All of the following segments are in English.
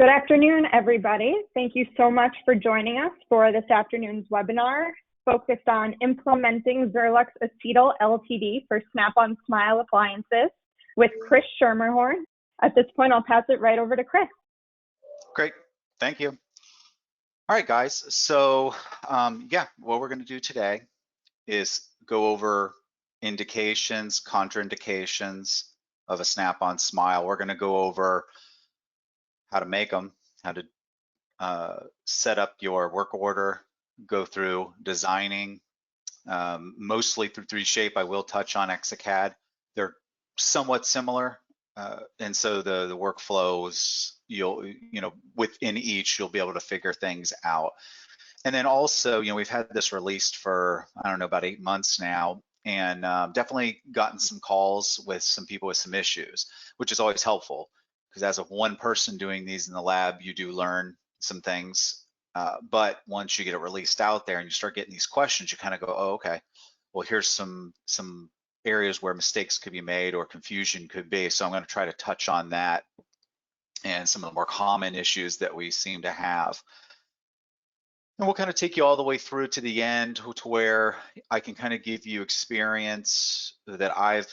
Good afternoon, everybody. Thank you so much for joining us for this afternoon's webinar focused on implementing Zirlux Acetal LTD for Snap-On Smile appliances with Kris Schermerhorn. At this point, I'll pass it right over to Kris. Great, thank you. All right, guys, so what we're gonna do today is go over indications, contraindications of a Snap-on Smile. We're gonna go over how to make them, how to set up your work order, go through designing, mostly through 3Shape. I will touch on Exocad. They're somewhat similar, and so the workflows, within each, you'll be able to figure things out. And then also, we've had this released for, I don't know, about 8 months now, and definitely gotten some calls with some people with some issues, which is always helpful, because as of one person doing these in the lab, you do learn some things. But once you get it released out there and you start getting these questions, you kind of go, oh, okay, well, here's some areas where mistakes could be made or confusion could be. So I'm going to try to touch on that and some of the more common issues that we seem to have. And we'll kind of take you all the way through to the end, to where I can kind of give you experience that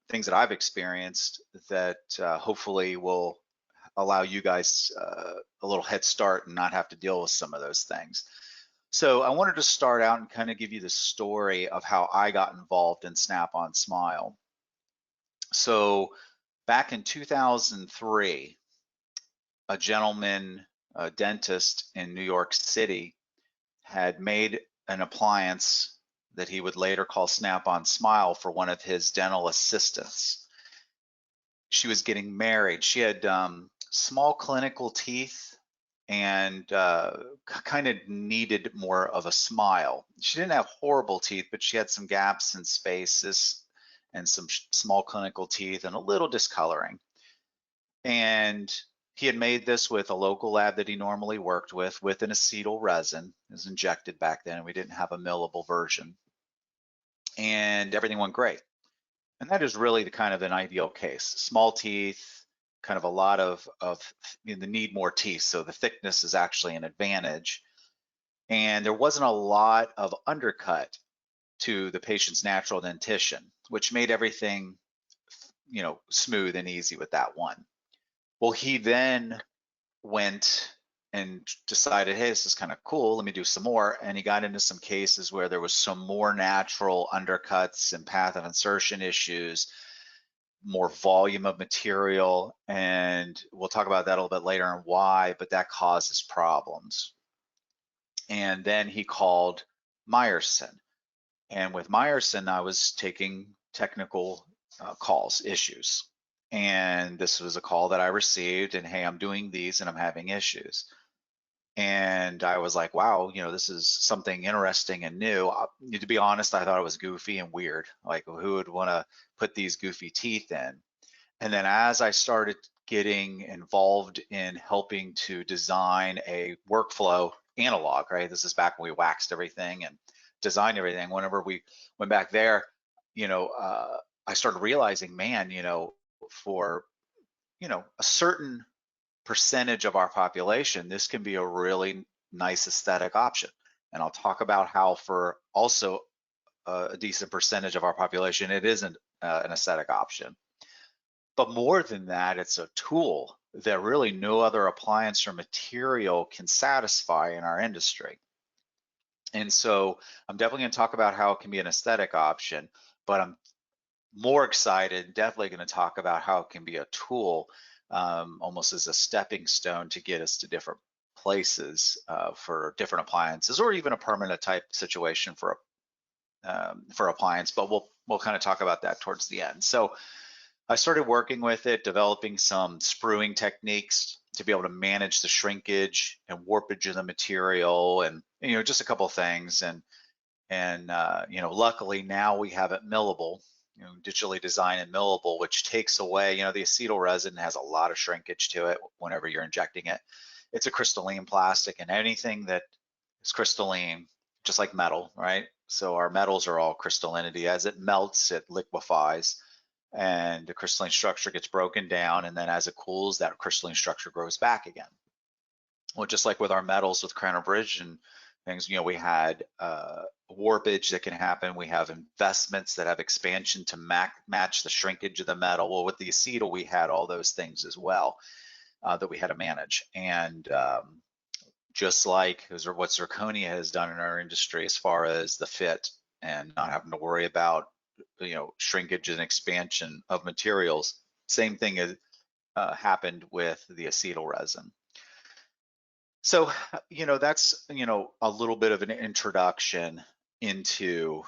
things that I've experienced that hopefully will allow you guys a little head start and not have to deal with some of those things. So I wanted to start out and kind of give you the story of how I got involved in Snap-on Smile. So back in 2003, a gentleman, a dentist in New York City, had made an appliance that he would later call Snap-on Smile for one of his dental assistants. She was getting married. She had small clinical teeth and kind of needed more of a smile. She didn't have horrible teeth, but she had some gaps and spaces and some small clinical teeth and a little discoloring. And he had made this with a local lab that he normally worked with an acetal resin. It was injected back then, and we didn't have a millable version. And everything went great. And that is really the kind of an ideal case. Small teeth, kind of a lot of the need more teeth, so the thickness is actually an advantage. And there wasn't a lot of undercut to the patient's natural dentition, which made everything, smooth and easy with that one. Well, he then went and decided, hey, this is kind of cool, let me do some more. And he got into some cases where there was some more natural undercuts and path of insertion issues, more volume of material, and we'll talk about that a little bit later and why, but that causes problems. And then he called Meyerson. And with Meyerson, I was taking technical calls, issues. And this was a call that I received, and hey, I'm doing these and I'm having issues. And I was like, wow, this is something interesting and new. To be honest, I thought it was goofy and weird. Like, who would want to put these goofy teeth in? And then as I started getting involved in helping to design a workflow analog, right? This is back when we waxed everything and designed everything. Whenever we went back there, I started realizing, man, for a certain percentage of our population, this can be a really nice aesthetic option. And I'll talk about how for also a decent percentage of our population, it isn't an aesthetic option. But more than that, it's a tool that really no other appliance or material can satisfy in our industry. And so I'm definitely going to talk about how it can be an aesthetic option, but I'm more excited, definitely going to talk about how it can be a tool, almost as a stepping stone to get us to different places for different appliances, or even a permanent type situation for appliance. But we'll kind of talk about that towards the end. So I started working with it, developing some spruing techniques to be able to manage the shrinkage and warpage of the material, and just a couple of things. And luckily now we have it millable. Digitally designed and millable, which takes away, the acetal resin has a lot of shrinkage to it whenever you're injecting it. It's a crystalline plastic, and anything that is crystalline, just like metal, right? So our metals are all crystallinity. As it melts, it liquefies, and the crystalline structure gets broken down, and then as it cools, that crystalline structure grows back again. Well, just like with our metals with crown and bridge and things, we had warpage that can happen. We have investments that have expansion to match the shrinkage of the metal. Well, with the acetal, we had all those things as well that we had to manage. And just like what zirconia has done in our industry as far as the fit and not having to worry about shrinkage and expansion of materials, same thing has happened with the acetal resin. So, that's, a little bit of an introduction into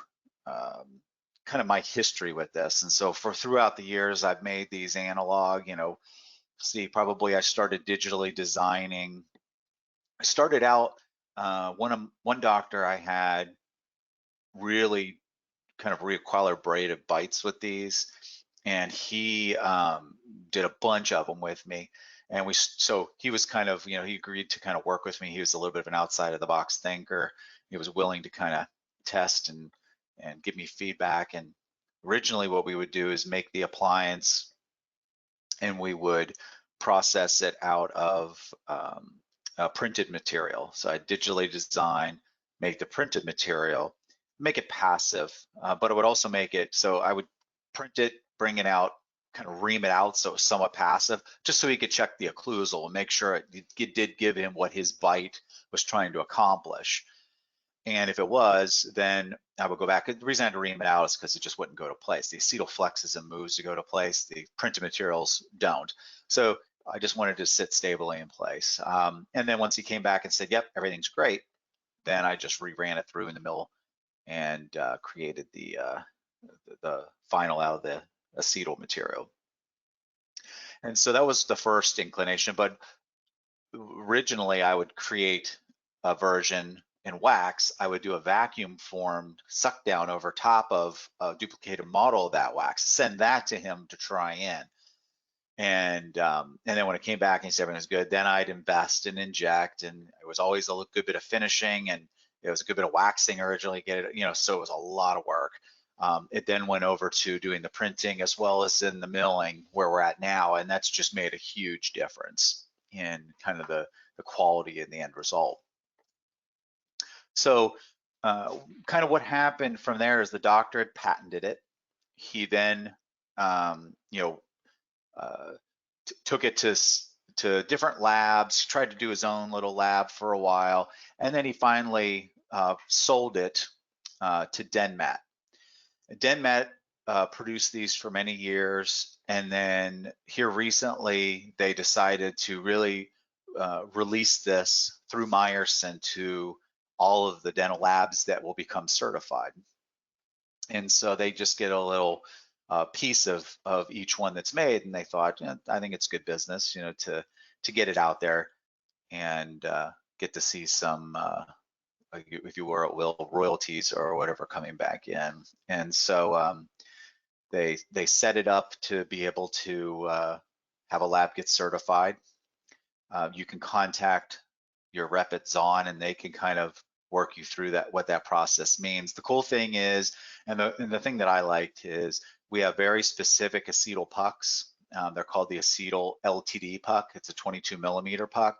kind of my history with this. And so throughout the years, I've made these analog, probably I started digitally designing. I started out, one doctor I had really kind of recalibrated bites with these, and he did a bunch of them with me. And so he was kind of, he agreed to kind of work with me. He was a little bit of an outside of the box thinker. He was willing to kind of test and give me feedback. And originally what we would do is make the appliance and we would process it out of printed material. So I digitally design, make the printed material, make it passive, but it would also make it so I would print it, bring it out, kind of ream it out so it's somewhat passive, just so he could check the occlusal and make sure it did give him what his bite was trying to accomplish. And if it was, then I would go back. The reason I had to ream it out is because it just wouldn't go to place. The acetal flexes and moves to go to place. The printed materials don't. So I just wanted to sit stably in place. And then once he came back and said, yep, everything's great, then I just reran it through in the mill and created the final out of the acetal material. And so that was the first inclination. But originally I would create a version in wax. I would do a vacuum formed suck down over top of a duplicated model of that wax, send that to him to try in. And then when it came back and he said everything was good, then I'd invest and inject, and it was always a good bit of finishing, and it was a good bit of waxing originally, get it, so it was a lot of work. It then went over to doing the printing as well as in the milling where we're at now, and that's just made a huge difference in kind of the quality and the end result. So kind of what happened from there is the doctor had patented it. He then took it to different labs, tried to do his own little lab for a while, and then he finally sold it to Denmat. Denmat produced these for many years, and then here recently they decided to really release this through Meyerson to all of the dental labs that will become certified. And so they just get a little piece of each one that's made, and they thought, I think it's good business, to get it out there and get to see some, if you will, royalties or whatever coming back in. And so they set it up to be able to have a lab get certified. You can contact your rep at Zahn, and they can kind of work you through what that process means. The cool thing is, and the thing that I liked is, we have very specific acetal pucks. They're called the Acetal LTD puck. It's a 22 millimeter puck.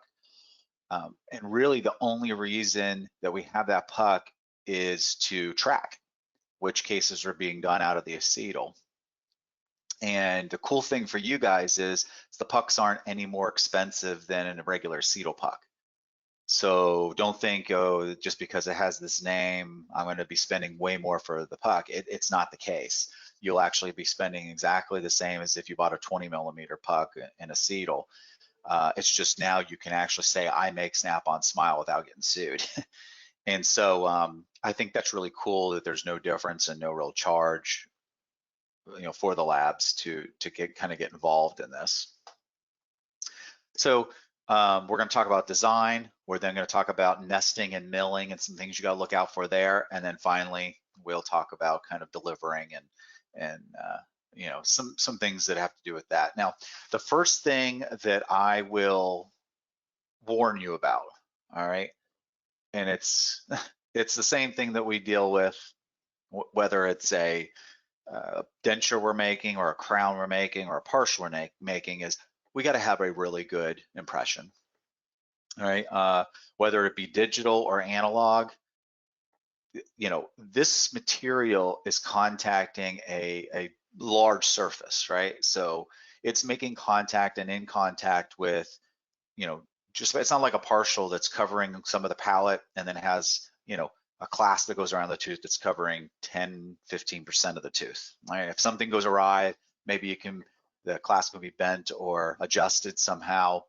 And really the only reason that we have that puck is to track which cases are being done out of the acetal. And the cool thing for you guys is the pucks aren't any more expensive than a regular acetal puck. So don't think, oh, just because it has this name, I'm going to be spending way more for the puck. It's not the case. You'll actually be spending exactly the same as if you bought a 20 millimeter puck in acetal. It's just now you can actually say, I make Snap-on Smile without getting sued. And so I think that's really cool that there's no difference and no real charge, for the labs to get involved in this. So we're going to talk about design. We're then going to talk about nesting and milling and some things you got to look out for there. And then finally, we'll talk about kind of delivering and some things that have to do with that. Now, the first thing that I will warn you about, all right, and it's the same thing that we deal with, whether it's a denture we're making or a crown we're making or a partial we're making, is we got to have a really good impression. All right, whether it be digital or analog, this material is contacting a large surface, right? So it's making contact and in contact with, just it's not like a partial that's covering some of the palate and then has, a clasp that goes around the tooth that's covering 10, 15% of the tooth. Right? If something goes awry, maybe the clasp can be bent or adjusted somehow.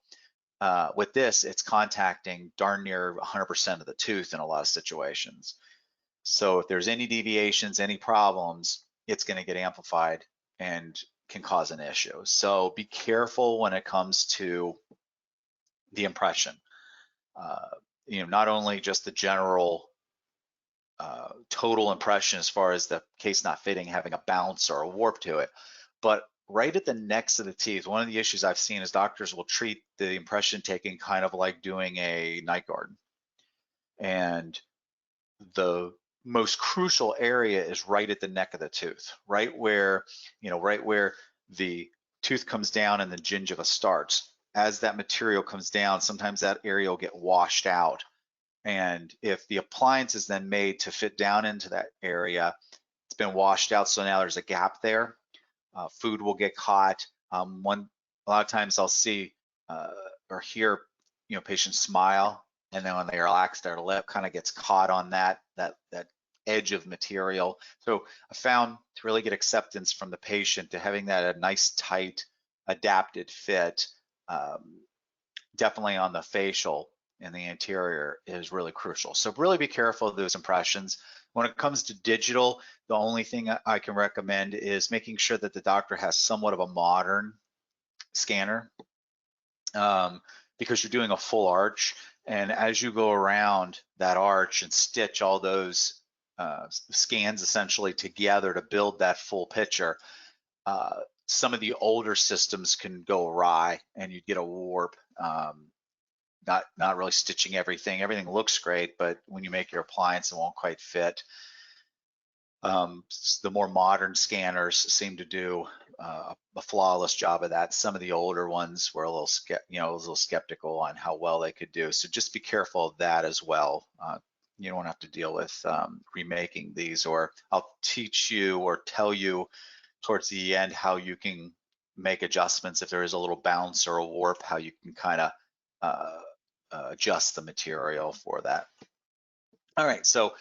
With this, it's contacting darn near 100% of the tooth in a lot of situations. So if there's any deviations, any problems, it's going to get amplified and can cause an issue. So be careful when it comes to the impression. Not only just the general total impression as far as the case not fitting, having a bounce or a warp to it, but right at the necks of the teeth, one of the issues I've seen is doctors will treat the impression taking kind of like doing a night guard. And the most crucial area is right at the neck of the tooth, right where the tooth comes down and the gingiva starts. As that material comes down, sometimes that area will get washed out. And if the appliance is then made to fit down into that area, it's been washed out, so now there's a gap there. Food will get caught. A lot of times I'll see or hear, patients smile, and then when they relax, their lip kind of gets caught on that edge of material. So I found to really get acceptance from the patient to having that a nice, tight, adapted fit, definitely on the facial and the anterior is really crucial. So really be careful of those impressions. When it comes to digital, the only thing I can recommend is making sure that the doctor has somewhat of a modern scanner, because you're doing a full arch. And as you go around that arch and stitch all those scans essentially together to build that full picture, some of the older systems can go awry and you get a warp. Not really stitching everything. Everything looks great, but when you make your appliance, it won't quite fit. The more modern scanners seem to do a flawless job of that. Some of the older ones were a little skeptical on how well they could do. So just be careful of that as well. You don't have to deal with remaking these, or I'll teach you or tell you towards the end how you can make adjustments if there is a little bounce or a warp, how you can kind of adjust the material for that. All right, so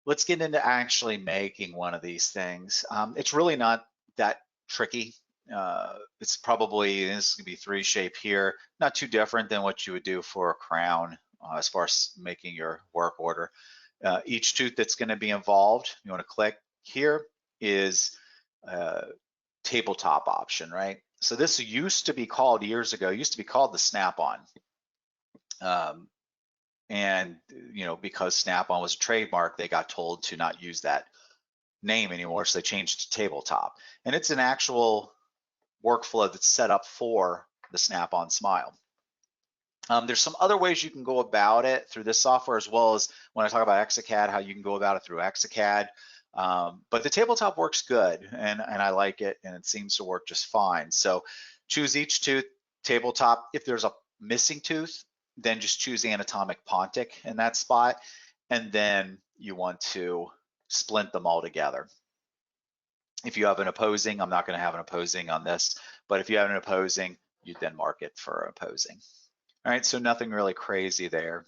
let's get into actually making one of these things. It's really not that tricky. It's probably, this could be 3 shape here, not too different than what you would do for a crown as far as making your work order. Each tooth that's going to be involved, you want to click here, is tabletop option, right? So this used to be called, years ago, used to be called the Snap-On. And because Snap-on was a trademark, they got told to not use that name anymore, so they changed to Tabletop. And it's an actual workflow that's set up for the Snap-on Smile. There's some other ways you can go about it through this software, as well as when I talk about Exocad, how you can go about it through Exocad. But the Tabletop works good, and I like it, and it seems to work just fine. So choose each tooth, Tabletop. If there's a missing tooth, then just choose anatomic pontic in that spot, and then you want to splint them all together. If you have an opposing, I'm not going to have an opposing on this, but if you have an opposing, you then mark it for opposing. All right, so nothing really crazy there.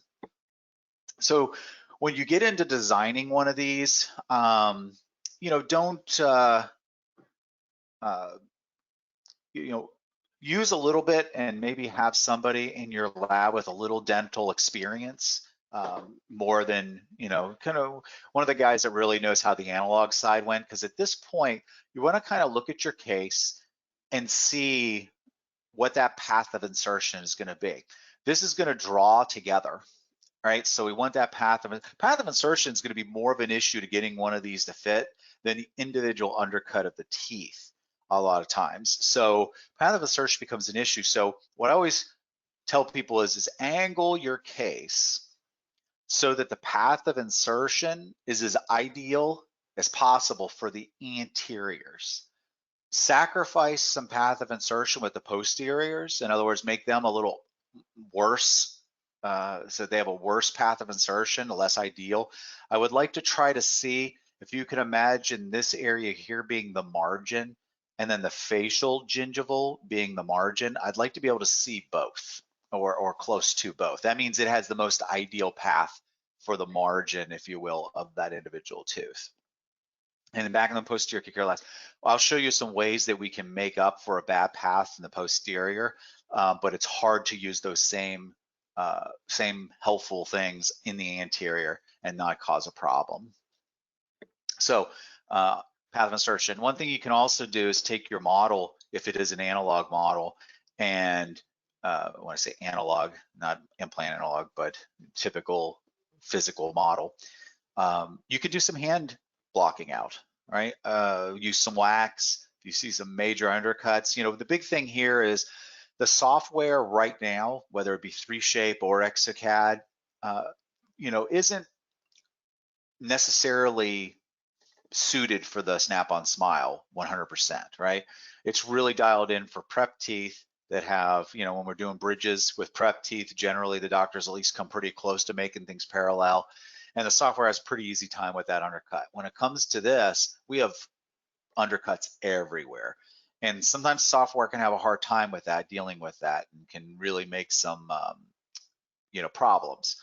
So when you get into designing one of these, don't use a little bit and maybe have somebody in your lab with a little dental experience, more than, kind of one of the guys that really knows how the analog side went. Because at this point, you want to kind of look at your case and see what that path of insertion is going to be. This is going to draw together, right? So we want that path of insertion is going to be more of an issue to getting one of these to fit than the individual undercut of the teeth a lot of times. So path of insertion becomes an issue. So what I always tell people is angle your case so that the path of insertion is as ideal as possible for the anteriors. Sacrifice some path of insertion with the posteriors. In other words, make them a little worse so they have a worse path of insertion, less ideal. I would like to try to see if you can imagine this area here being the margin and then the facial gingival being the margin. I'd like to be able to see both or close to both. That means it has the most ideal path for the margin, if you will, of that individual tooth. And then back in the posterior cucullus, I'll show you some ways that we can make up for a bad path in the posterior, but it's hard to use those same helpful things in the anterior and not cause a problem. So path of insertion. One thing you can also do is take your model, if it is an analog model, and when I say analog, not implant analog, but typical physical model, you could do some hand blocking out, right? Use some wax. If you see some major undercuts, you know, the big thing here is the software right now, whether it be 3Shape or Exocad, you know, isn't necessarily suited for the Snap-on Smile 100%, right? It's really dialed in for prep teeth that have, you know, when we're doing bridges with prep teeth, generally the doctors at least come pretty close to making things parallel. And the software has pretty easy time with that undercut. When it comes to this, we have undercuts everywhere. And sometimes software can have a hard time with that, dealing with that, and can really make some, you know, problems.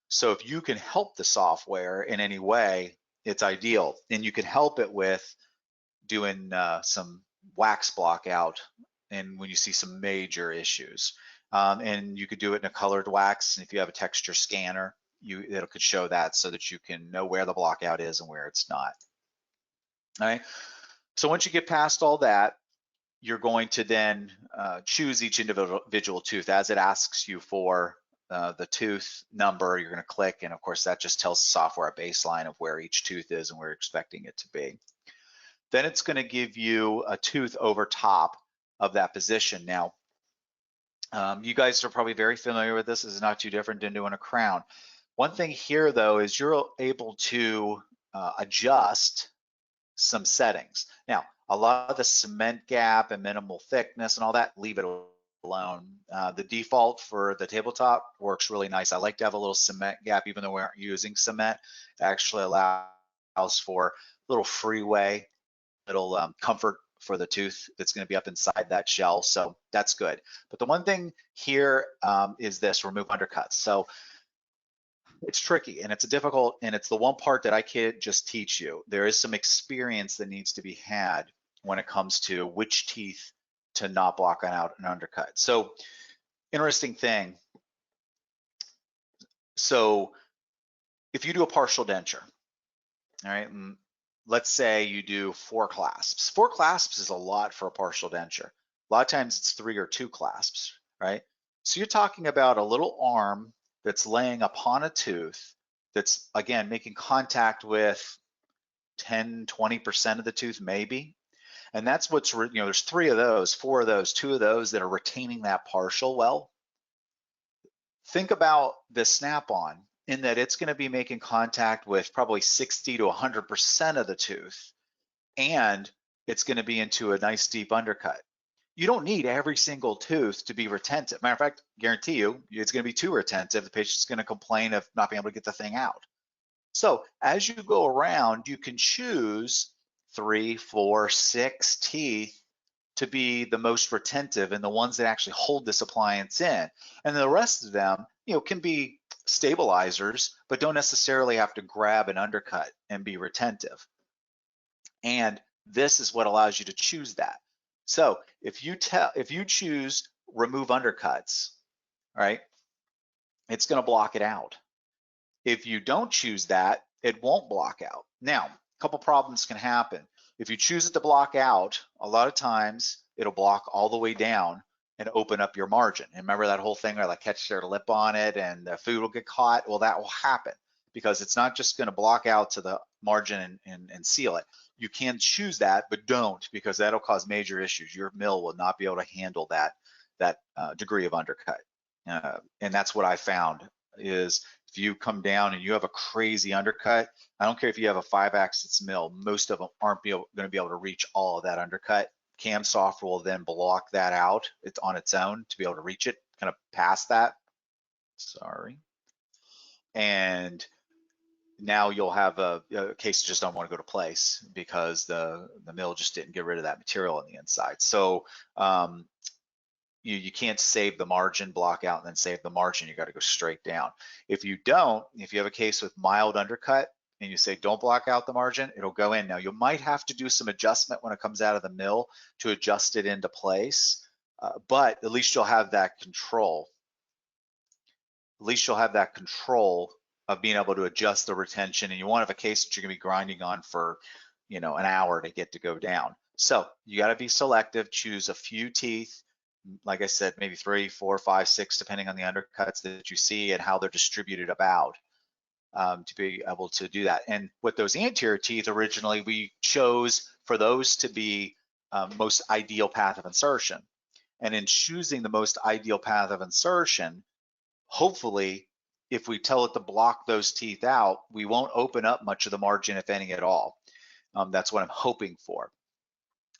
So if you can help the software in any way, it's ideal. And you can help it with doing some wax block out and when you see some major issues. And you could do it in a colored wax. And if you have a texture scanner, it could show that so that you can know where the block out is and where it's not. All right. So once you get past all that, you're going to then choose each individual tooth as it asks you for the tooth number. You're going to click, and of course that just tells the software a baseline of where each tooth is and where you're expecting it to be. Then it's going to give you a tooth over top of that position. Now, you guys are probably very familiar with this. This is not too different than doing a crown. One thing here though is you're able to adjust some settings. Now, a lot of the cement gap and minimal thickness and all that, leave it alone. The default for the tabletop works really nice. I like to have a little cement gap, even though we aren't using cement. It actually allows for a little freeway, little comfort for the tooth that's going to be up inside that shell. So that's good. But the one thing here is this: remove undercuts. So it's tricky and it's difficult, and it's the one part that I can't just teach you. There is some experience that needs to be had when it comes to which teeth to not block out an undercut. So interesting thing. So if you do a partial denture, all right, let's say you do 4 clasps. 4 clasps is a lot for a partial denture. A lot of times it's 3 or 2 clasps, right? So you're talking about a little arm that's laying upon a tooth that's, again, making contact with 10, 20% of the tooth maybe. And that's what's, you know, there's 3 of those, 4 of those, 2 of those that are retaining that partial well. Think about the Snap-on in that it's going to be making contact with probably 60 to 100% of the tooth, and it's going to be into a nice deep undercut. You don't need every single tooth to be retentive. Matter of fact, guarantee you, it's going to be too retentive. The patient's going to complain of not being able to get the thing out. So as you go around, you can choose 3, 4, 6 teeth to be the most retentive and the ones that actually hold this appliance in. And the rest of them, you know, can be stabilizers, but don't necessarily have to grab an undercut and be retentive. And this is what allows you to choose that. So if you choose remove undercuts, right, it's going to block it out. If you don't choose that, it won't block out. Now, a couple problems can happen. If you choose it to block out, a lot of times it'll block all the way down and open up your margin. And remember that whole thing where like catch their lip on it and the food will get caught? Well, that will happen because it's not just going to block out to the margin and seal it. You can choose that, but don't, because that'll cause major issues. Your mill will not be able to handle that degree of undercut. And that's what I found is if you come down and you have a crazy undercut, I don't care if you have a 5-axis mill, most of them aren't going to be able to reach all of that undercut. Cam software will then block that out. It's on its own to be able to reach it, kind of past that. Sorry. And now you'll have a case that just don't want to go to place because the mill just didn't get rid of that material on the inside. So you can't save the margin, block out, and then save the margin. You got to go straight down. If you don't, if you have a case with mild undercut and you say don't block out the margin, it'll go in. Now you might have to do some adjustment when it comes out of the mill to adjust it into place, but at least you'll have that control. At least you'll have that control of being able to adjust the retention, and you won't have a case that you're gonna be grinding on for, an hour to get to go down. So you gotta be selective, choose a few teeth, like I said, maybe 3, 4, 5, 6, depending on the undercuts that you see and how they're distributed about, to be able to do that. And with those anterior teeth, originally we chose for those to be most ideal path of insertion. And in choosing the most ideal path of insertion, hopefully, if we tell it to block those teeth out, we won't open up much of the margin, if any at all. That's what I'm hoping for.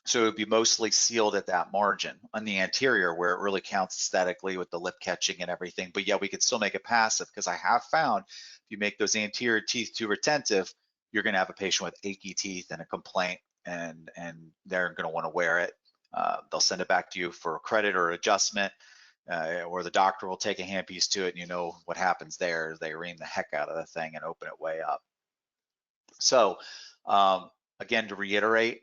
So it would be mostly sealed at that margin on the anterior where it really counts aesthetically with the lip catching and everything. But yeah, we could still make it passive, because I have found if you make those anterior teeth too retentive, you're going to have a patient with achy teeth and a complaint, and they're going to want to wear it. They'll send it back to you for a credit or adjustment. Or the doctor will take a handpiece to it, and you know what happens there is they ream the heck out of the thing and open it way up. So again, to reiterate,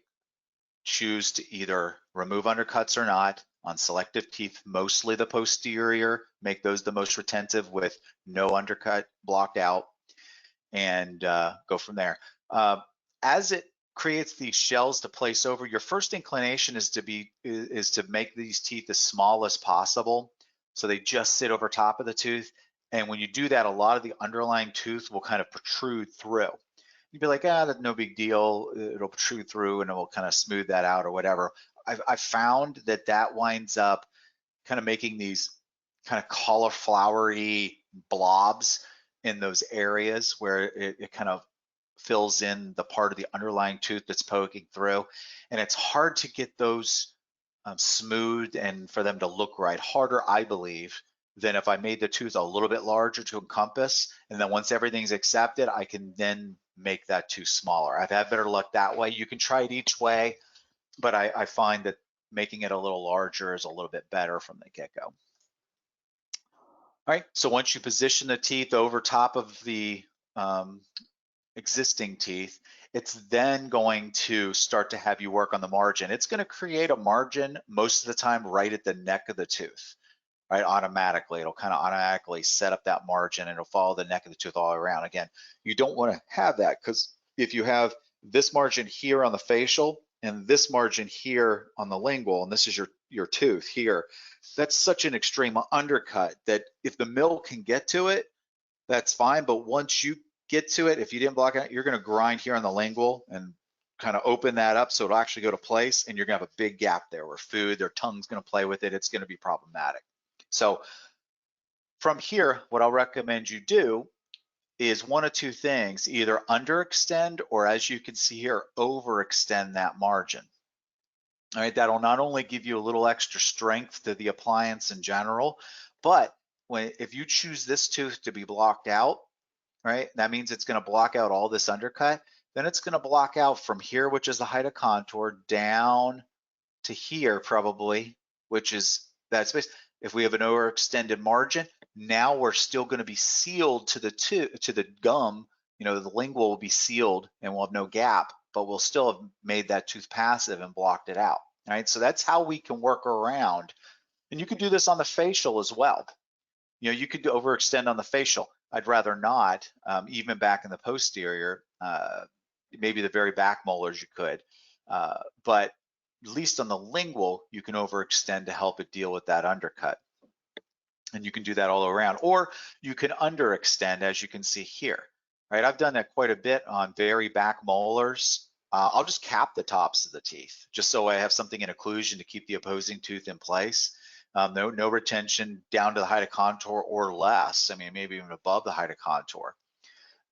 choose to either remove undercuts or not. On selective teeth, mostly the posterior, make those the most retentive with no undercut blocked out, and go from there. As it creates these shells to place over, your first inclination is to make these teeth as small as possible, so they just sit over top of the tooth. And when you do that, a lot of the underlying tooth will kind of protrude through. You'd be like, that's no big deal. It'll protrude through and it will kind of smooth that out or whatever. I've found that winds up kind of making these kind of cauliflowery blobs in those areas where it kind of fills in the part of the underlying tooth that's poking through. And it's hard to get those smooth and for them to look right. Harder, I believe, than if I made the tooth a little bit larger to encompass, and then once everything's accepted, I can then make that tooth smaller. I've had better luck that way. You can try it each way, but I find that making it a little larger is a little bit better from the get-go. All right, so once you position the teeth over top of the existing teeth, it's then going to start to have you work on the margin. It's going to create a margin most of the time right at the neck of the tooth, right? Automatically, it'll kind of automatically set up that margin, and it'll follow the neck of the tooth all around. Again, you don't want to have that, because if you have this margin here on the facial and this margin here on the lingual, and this is your tooth here, that's such an extreme undercut that if the mill can get to it, that's fine. But once you get to it, if you didn't block it, you're going to grind here on the lingual and kind of open that up so it'll actually go to place, and you're going to have a big gap there where their tongue's going to play with it. It's going to be problematic. So from here, what I'll recommend you do is one of two things: either underextend, or as you can see here, overextend that margin. All right, that'll not only give you a little extra strength to the appliance in general, but if you choose this tooth to be blocked out, right, that means it's going to block out all this undercut. Then it's going to block out from here, which is the height of contour, down to here probably, which is that space. If we have an overextended margin, now we're still going to be sealed to the gum. The lingual will be sealed and we'll have no gap, but we'll still have made that tooth passive and blocked it out. All right, so that's how we can work around. And you can do this on the facial as well. You could overextend on the facial. I'd rather not, even back in the posterior, maybe the very back molars you could, but at least on the lingual, you can overextend to help it deal with that undercut. And you can do that all around, or you can underextend, as you can see here, right? I've done that quite a bit on very back molars. I'll just cap the tops of the teeth, just so I have something in occlusion to keep the opposing tooth in place. No retention down to the height of contour or less. I mean, maybe even above the height of contour.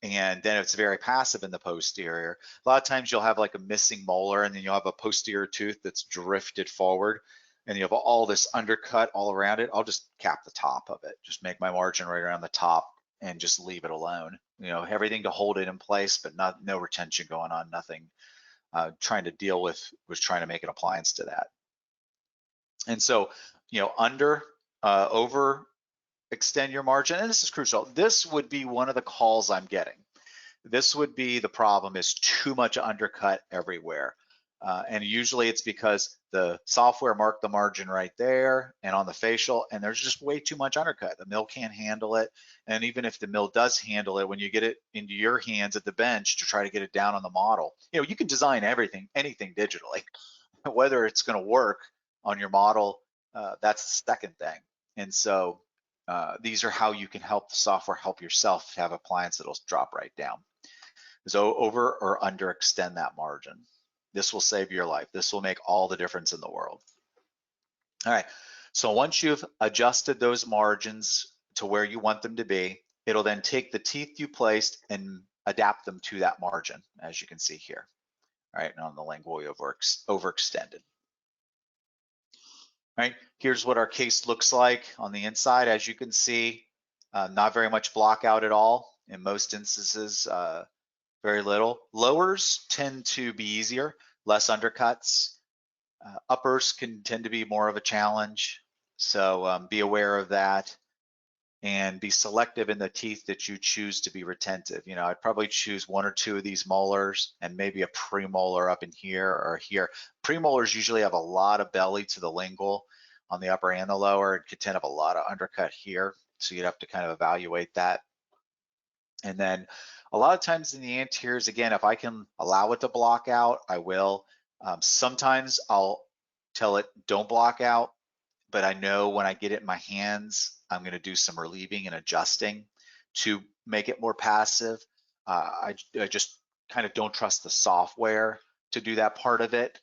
And then it's very passive in the posterior. A lot of times you'll have like a missing molar, and then you'll have a posterior tooth that's drifted forward. and you have all this undercut all around it, I'll just cap the top of it, just make my margin right around the top and just leave it alone. You know, everything to hold it in place, but no retention going on, nothing trying to deal with, was trying to make an appliance to that. And so, you know, over extend your margin, and this is crucial. This would be one of the calls I'm getting. This would be the problem, is too much undercut everywhere. And usually it's because the software marked the margin right there and on the facial, and there's just way too much undercut. The mill can't handle it. And even if the mill does handle it, when you get it into your hands at the bench to try to get it down on the model, you know, you can design anything digitally. Whether it's going to work on your model, that's the second thing. And so these are how you can help the software help yourself have appliance that'll drop right down. So over or under extend that margin. This will save your life. This will make all the difference in the world. All right, so once you've adjusted those margins to where you want them to be, it'll then take the teeth you placed and adapt them to that margin, as you can see here. All right, and on the lingual, we overextended. All right, here's what our case looks like on the inside. As you can see, not very much block out at all. In most instances, very little. Lowers tend to be easier, less undercuts. Uppers can tend to be more of a challenge, so be aware of that, and be selective in the teeth that you choose to be retentive. You know, I'd probably choose one or two of these molars and maybe a premolar up in here or here. Premolars usually have a lot of belly to the lingual on the upper and the lower. It could tend to have a lot of undercut here, so you'd have to kind of evaluate that. And then a lot of times in the anteriors, again, if I can allow it to block out, I will. Sometimes I'll tell it don't block out, but I know when I get it in my hands, I'm going to do some relieving and adjusting to make it more passive. I just kind of don't trust the software to do that part of it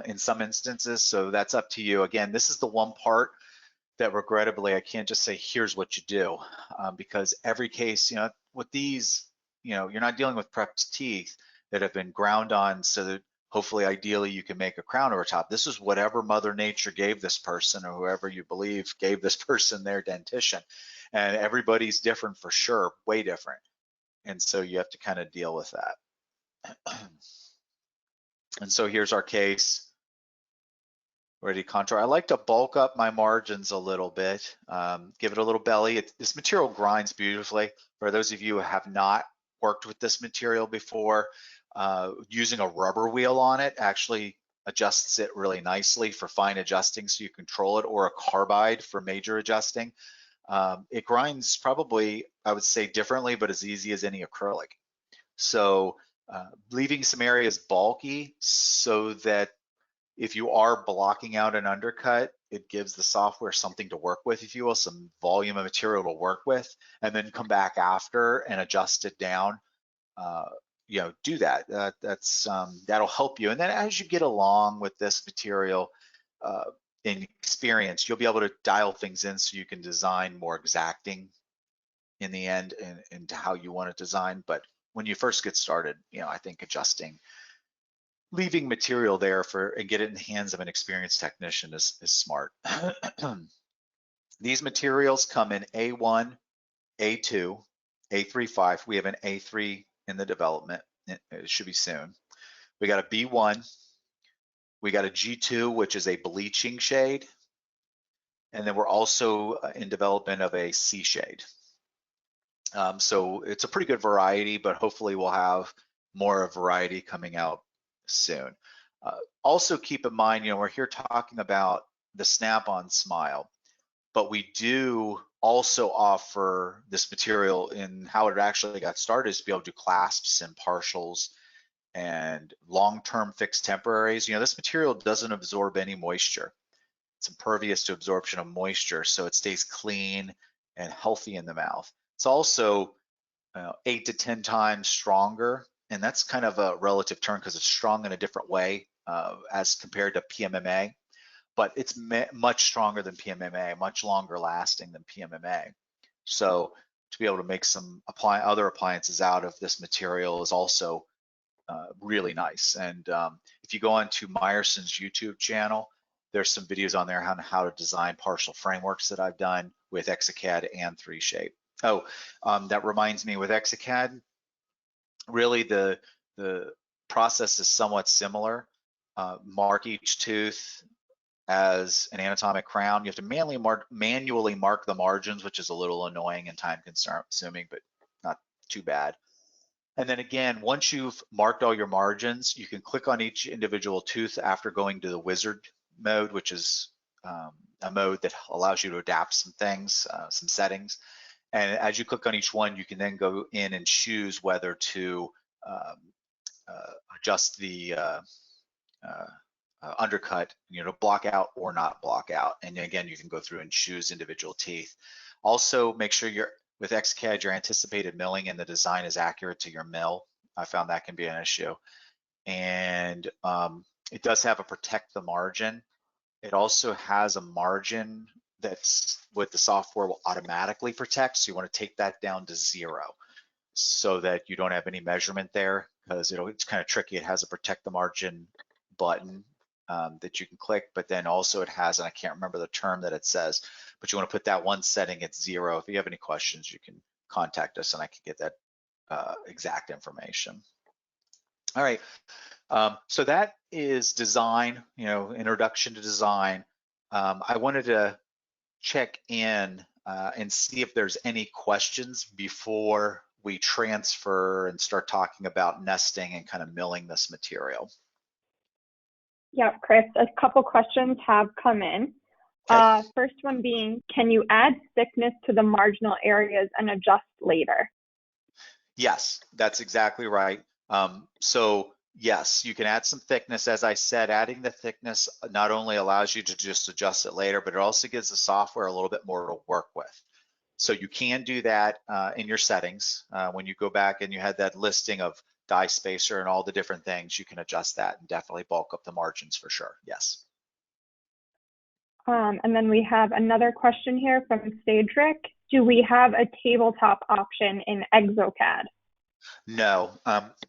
in some instances, so that's up to you. Again, this is the one part that regrettably I can't just say here's what you do, because every case, you know, with these, you know, you're not dealing with prepped teeth that have been ground on so that hopefully ideally you can make a crown over top. This is whatever Mother Nature gave this person, or whoever you believe gave this person their dentition, and everybody's different for sure, way different, and so you have to kind of deal with that. And so here's our case. Ready to contour. I like to bulk up my margins a little bit, give it a little belly. This material grinds beautifully. For those of you who have not worked with this material before, using a rubber wheel on it actually adjusts it really nicely for fine adjusting, so you control it, or a carbide for major adjusting. It grinds probably, I would say, differently, but as easy as any acrylic. So leaving some areas bulky so that if you are blocking out an undercut, it gives the software something to work with, if you will, some volume of material to work with, and then come back after and adjust it down. You know, do that. That'll help you. And then as you get along with this material in experience, you'll be able to dial things in so you can design more exacting in the end into how you want to design. But when you first get started, you know, I think leaving material there and get it in the hands of an experienced technician is smart. These materials come in A1, A2, A3, 5. We have an A3 in the development. It should be soon. We got a B1. We got a G2, which is a bleaching shade. And then we're also in development of a C shade. So it's a pretty good variety, but hopefully we'll have more of variety coming out soon. Also keep in mind, you know, we're here talking about the Snap-On Smile, but we do also offer this material in how it actually got started, is to be able to do clasps and partials and long-term fixed temporaries. You know, this material doesn't absorb any moisture. It's impervious to absorption of moisture, so it stays clean and healthy in the mouth. It's also 8 to 10 times stronger, and that's kind of a relative term because it's strong in a different way as compared to PMMA, but it's much stronger than PMMA, much longer lasting than PMMA. So to be able to make some other appliances out of this material is also really nice. And if you go onto Meyerson's YouTube channel, There's some videos on there on how to design partial frameworks that I've done with Exocad and 3Shape. Oh, that reminds me, with Exocad, really the process is somewhat similar. Mark each tooth as an anatomic crown. You have to manually mark the margins, which is a little annoying and time consuming, but not too bad. And then again, once you've marked all your margins, you can click on each individual tooth after going to the wizard mode, which is a mode that allows you to adapt some things, some settings. And as you click on each one, you can then go in and choose whether to adjust the undercut, block out or not block out. And again, you can go through and choose individual teeth. Also, make sure with Exocad, your anticipated milling and the design is accurate to your mill. I found that can be an issue. And it does have a protect the margin. It also has a margin that's with the software will automatically protect. So you want to take that down to 0 so that you don't have any measurement there, because it's kind of tricky. It has a protect the margin button that you can click, but then also it has, and I can't remember the term that it says, but you want to put that one setting at 0. If you have any questions, you can contact us and I can get that exact information. All right, so that is design, introduction to design. I wanted to check in and see if there's any questions before we transfer and start talking about nesting and kind of milling this material. Yeah, Kris, a couple questions have come in. Okay. First one being, can you add thickness to the marginal areas and adjust later? Yes, that's exactly right. So yes, you can add some thickness. As I said, adding the thickness not only allows you to just adjust it later, but it also gives the software a little bit more to work with. So you can do that in your settings. When you go back and you had that listing of die spacer and all the different things, you can adjust that and definitely bulk up the margins for sure, yes. And then we have another question here from Cedric. Do we have a tabletop option in Exocad? No,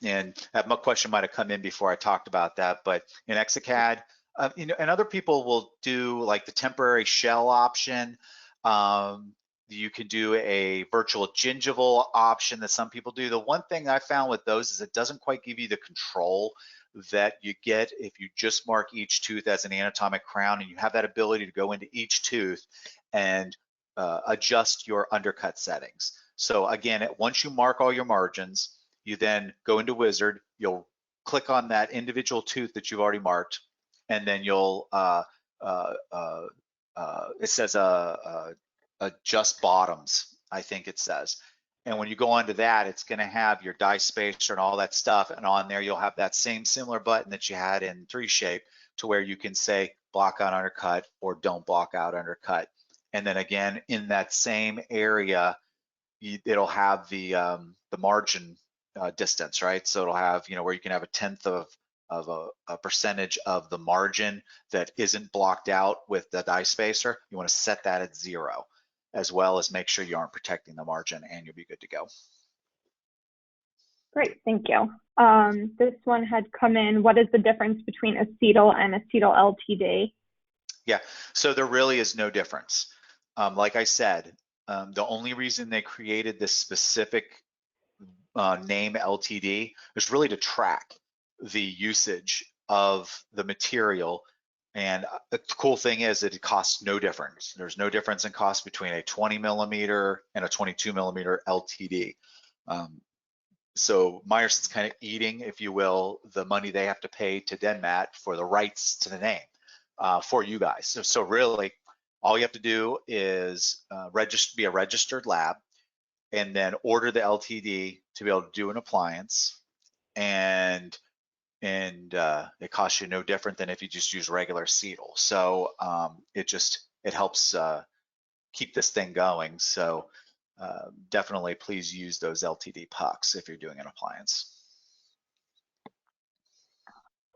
and that question might have come in before I talked about that, but in Exocad, and other people will do like the temporary shell option. You can do a virtual gingival option that some people do. The one thing I found with those is it doesn't quite give you the control that you get if you just mark each tooth as an anatomic crown, and you have that ability to go into each tooth and adjust your undercut settings. So again, once you mark all your margins, you then go into Wizard, you'll click on that individual tooth that you've already marked, and then you'll, it says adjust bottoms, I think it says. And when you go onto that, it's gonna have your die spacer and all that stuff, and on there you'll have that same similar button that you had in 3Shape, to where you can say block out undercut or don't block out undercut. And then again, in that same area, it'll have the margin distance, right? So it'll have, where you can have 1/10 of a percentage of the margin that isn't blocked out with the die spacer. You want to set that at 0, as well as make sure you aren't protecting the margin, and you'll be good to go. Great, thank you. This one had come in. What is the difference between Acetal and Acetal LTD? Yeah, so there really is no difference. Like I said, the only reason they created this specific name LTD is really to track the usage of the material. And the cool thing is that it costs no difference. There's no difference in cost between a 20mm and a 22mm LTD. So Meyerson's kind of eating, if you will, the money they have to pay to Denmat for the rights to the name for you guys. So really, all you have to do is be a registered lab, and then order the LTD to be able to do an appliance, and it costs you no different than if you just use regular acetal. So it helps keep this thing going. So definitely please use those LTD pucks if you're doing an appliance.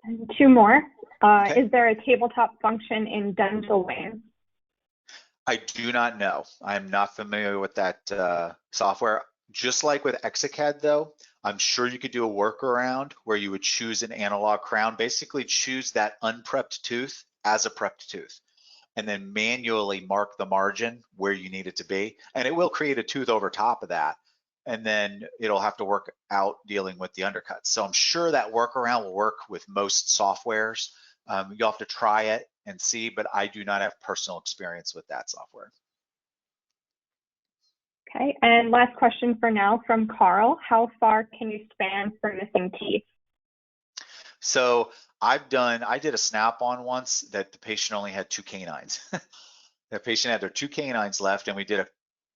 And 2 more. Okay. Is there a tabletop function in dental wings? I do not know. I'm not familiar with that software. Just like with Exocad though, I'm sure you could do a workaround where you would choose an analog crown, basically choose that unprepped tooth as a prepped tooth, and then manually mark the margin where you need it to be. And it will create a tooth over top of that. And then it'll have to work out dealing with the undercuts. So I'm sure that workaround will work with most softwares. You'll have to try it and see, but I do not have personal experience with that software. Okay, and last question for now from Carl. How far can you span for missing teeth? So I did a Snap-on once that the patient only had 2 canines. The patient had their 2 canines left, and we did a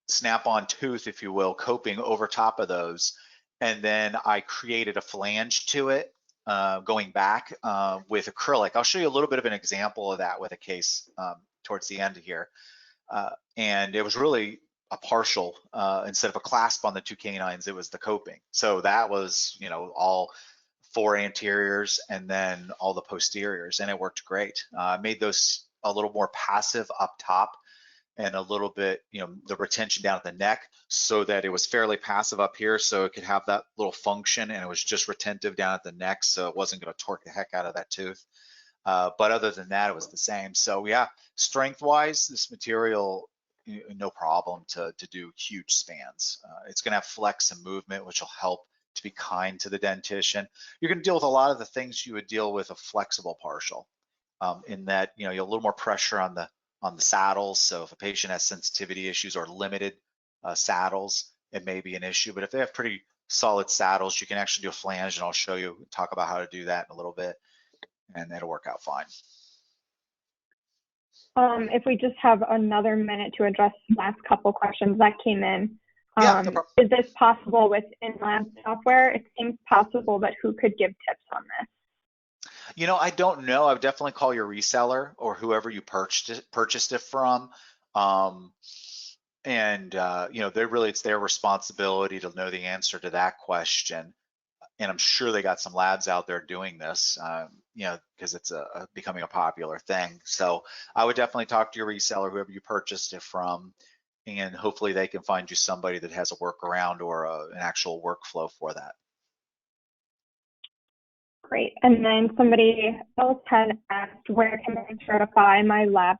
Snap-on tooth, if you will, coping over top of those. And then I created a flange to it going back with acrylic. I'll show you a little bit of an example of that with a case towards the end here. And it was really a partial, instead of a clasp on the 2 canines, it was the coping. So that was, you know, all 4 anteriors and then all the posteriors, and it worked great. I made those a little more passive up top and a little bit, you know, the retention down at the neck, so that it was fairly passive up here, so it could have that little function, and it was just retentive down at the neck, so it wasn't going to torque the heck out of that tooth. But other than that, it was the same. So yeah, strength-wise, this material, no problem to do huge spans. It's going to have flex and movement, which will help to be kind to the dentition. You're going to deal with a lot of the things you would deal with a flexible partial, in that, you know, you have a little more pressure on the saddles. So if a patient has sensitivity issues or limited saddles, it may be an issue. But if they have pretty solid saddles, you can actually do a flange, and I'll show you, talk about how to do that in a little bit, and it'll work out fine. If we just have another minute to address the last couple questions that came in. Yeah, no problem. Is this possible with in-lab software? It seems possible, but who could give tips on this? You know, I don't know. I would definitely call your reseller or whoever you purchased it from. You know, it's their responsibility to know the answer to that question. And I'm sure they got some labs out there doing this, you know, because it's becoming a popular thing. So I would definitely talk to your reseller, whoever you purchased it from, and hopefully they can find you somebody that has a workaround or an actual workflow for that. Great. And then somebody else had asked, where can I certify my lab?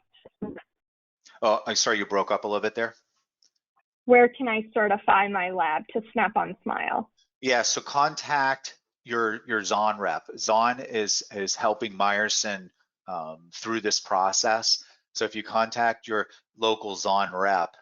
Oh, I'm sorry, you broke up a little bit there. Where can I certify my lab to Snap-on Smile? Yeah, so contact your Zahn rep. Zahn is helping Meyerson through this process. So if you contact your local Zahn rep,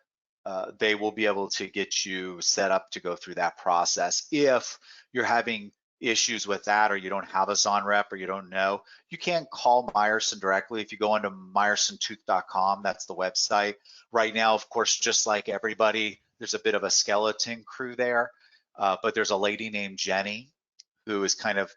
they will be able to get you set up to go through that process. If you're having issues with that, or you don't have a Zahn rep, or you don't know, you can call Meyerson directly. If you go onto meyersontooth.com, that's the website. Right now, of course, just like everybody, there's a bit of a skeleton crew there, but there's a lady named Jenny who is kind of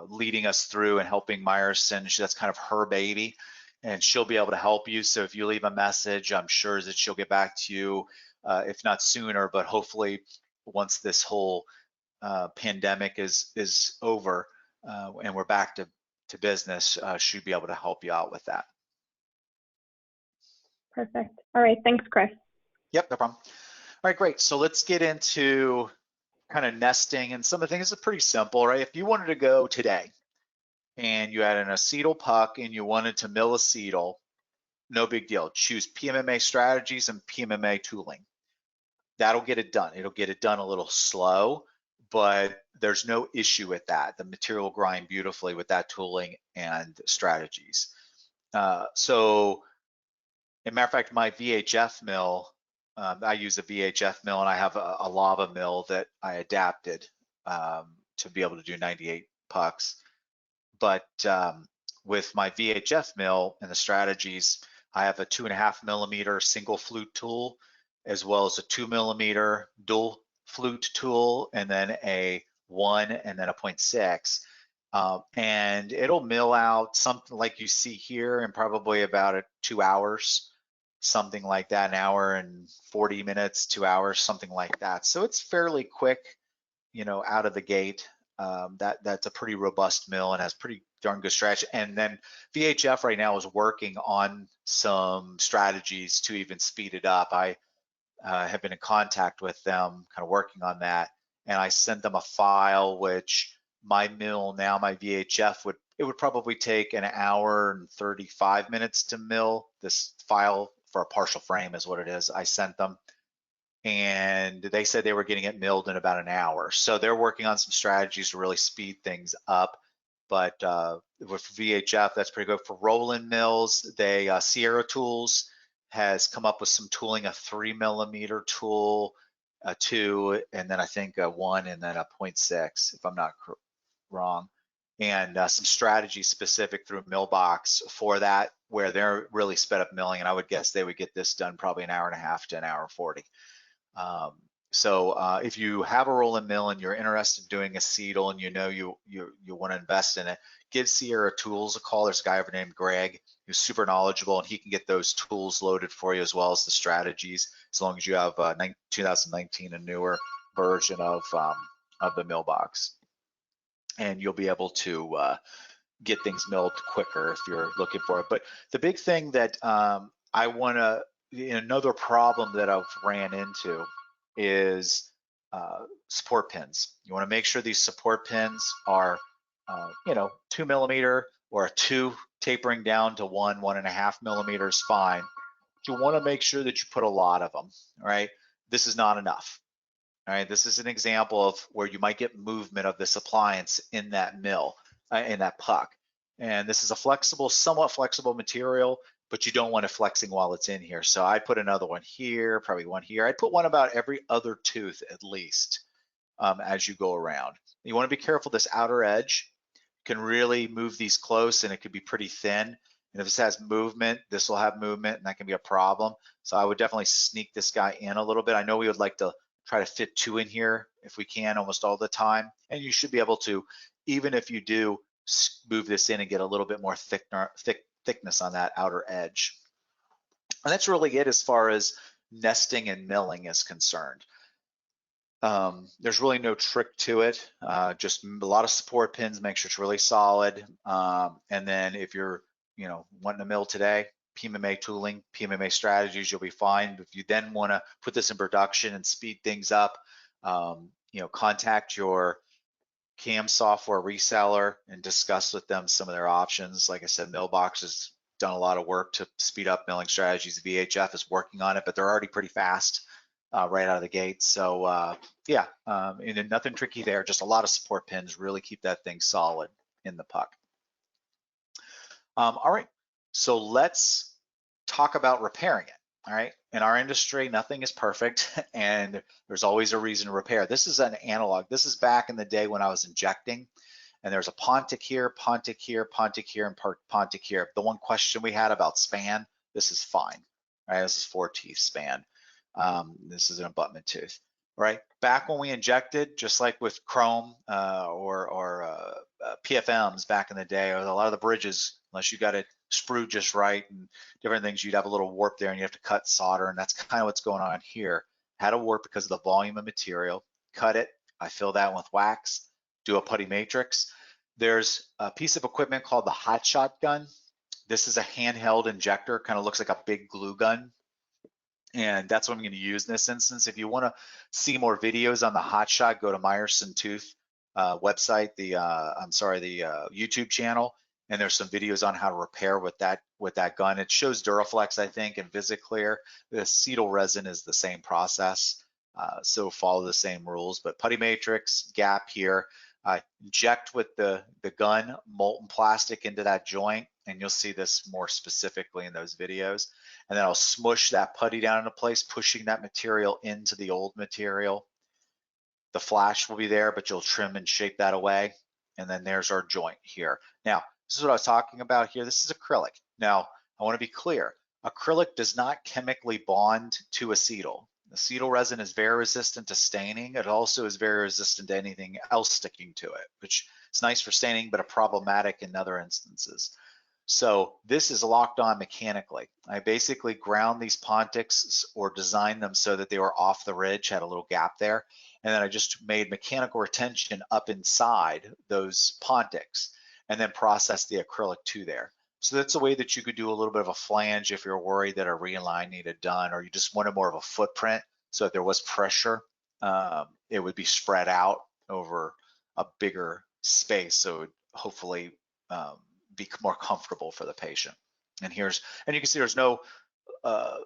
leading us through and helping Meyerson. That's kind of her baby, and she'll be able to help you. So if you leave a message, I'm sure that she'll get back to you, if not sooner, but hopefully once this whole pandemic is over and we're back to business, she'll be able to help you out with that. Perfect. All right, thanks, Kris. Yep, no problem. All right, great. So let's get into kind of nesting, and some of the things are pretty simple, right? If you wanted to go today and you had an acetal puck and you wanted to mill acetal, no big deal. Choose PMMA strategies and PMMA tooling. That'll get it done. It'll get it done a little slow, but there's no issue with that. The material will grind beautifully with that tooling and strategies. So, as a matter of fact, my VHF mill, I use a VHF mill, and I have a lava mill that I adapted to be able to do 98 pucks. But with my VHF mill and the strategies, I have a 2.5 millimeter single flute tool, as well as a 2 millimeter dual flute tool, and then a 1 and then a 0.6. And it'll mill out something like you see here in probably about 2 hours, something like that, 1 hour and 40 minutes, 2 hours, something like that. So it's fairly quick, you know, out of the gate. That's a pretty robust mill and has pretty darn good strategy. And then VHF right now is working on some strategies to even speed it up. I have been in contact with them, kind of working on that, and I sent them a file which my mill now, my VHF would it would probably take an hour and 35 minutes to mill this file for a partial frame is what it is. I sent them and they said they were getting it milled in about an hour. So they're working on some strategies to really speed things up. But with VHF, that's pretty good. For Roland mills, Sierra Tools has come up with some tooling, a 3mm tool, a 2, and then I think a 1 and then a 0.6, if I'm not wrong. And some strategy specific through Millbox for that, where they're really sped up milling. And I would guess they would get this done probably an hour and a half to an hour 40. So if you have a rolling mill and you're interested in doing acetal and you know you want to invest in it, give Sierra Tools a call. There's a guy over named Greg who's super knowledgeable, and he can get those tools loaded for you as well as the strategies, as long as you have 2019 and newer version of the mill box, and you'll be able to get things milled quicker if you're looking for it. But the big thing that I want to, another problem that I've ran into is support pins. You want to make sure these support pins are, 2mm or a 2 tapering down to 1.5 millimeters, fine. But you want to make sure that you put a lot of them, right? This is not enough. All right, this is an example of where you might get movement of this appliance in that mill, in that puck. And this is a flexible, somewhat flexible material, but you don't want it flexing while it's in here. So I put another one here, probably one here. I'd put one about every other tooth at least as you go around. You want to be careful. This outer edge can really move these close and it could be pretty thin. And if this has movement, this will have movement and that can be a problem. So I would definitely sneak this guy in a little bit. I know we would like to try to fit 2 in here if we can almost all the time. And you should be able to, even if you do move this in and get a little bit more thickness on that outer edge. And that's really it as far as nesting and milling is concerned. There's really no trick to it. Just a lot of support pins, make sure it's really solid. And then if you're, wanting to mill today, PMMA tooling, PMMA strategies, you'll be fine. If you then want to put this in production and speed things up, contact your CAM software reseller and discuss with them some of their options. Like I said, Millbox has done a lot of work to speed up milling strategies. VHF is working on it, but they're already pretty fast right out of the gate. So and nothing tricky there, just a lot of support pins, really keep that thing solid in the puck. All right, so let's talk about repairing it. All right, in our industry, nothing is perfect and there's always a reason to repair. This is an analog. This is back in the day when I was injecting, and there's a Pontic here, Pontic here, Pontic here, and Pontic here. The one question we had about span, this is fine. All right, this is 4 teeth span. This is an abutment tooth. Right, back when we injected, just like with chrome or PFMs back in the day, or a lot of the bridges, unless you got it sprued just right and different things, you'd have a little warp there and you have to cut solder, and that's kind of what's going on here. Had a warp because of the volume of material. Cut it, I fill that with wax, do a putty matrix. There's a piece of equipment called the hot shot gun. This is a handheld injector, kind of looks like a big glue gun. And that's what I'm going to use in this instance. If you want to see more videos on the hot shot, go to Meyerson Tooth website, the YouTube channel, and there's some videos on how to repair with that gun. It shows Duraflex, I think, and VisiClear. The acetal resin is the same process, so follow the same rules. But putty matrix, gap here, inject with the gun molten plastic into that joint, and you'll see this more specifically in those videos. And then I'll smush that putty down into place, pushing that material into the old material. The flash will be there, but you'll trim and shape that away. And then there's our joint here. Now, this is what I was talking about here. This is acrylic. Now, I want to be clear. Acrylic does not chemically bond to acetal. Acetal resin is very resistant to staining. It also is very resistant to anything else sticking to it, which is nice for staining, but problematic in other instances. So this is locked on mechanically. I basically ground these Pontics or designed them so that they were off the ridge, had a little gap there. And then I just made mechanical retention up inside those Pontics and then processed the acrylic to there. So that's a way that you could do a little bit of a flange if you're worried that a reline needed done, or you just wanted more of a footprint. So if there was pressure, it would be spread out over a bigger space. So it would hopefully be more comfortable for the patient. And you can see there's no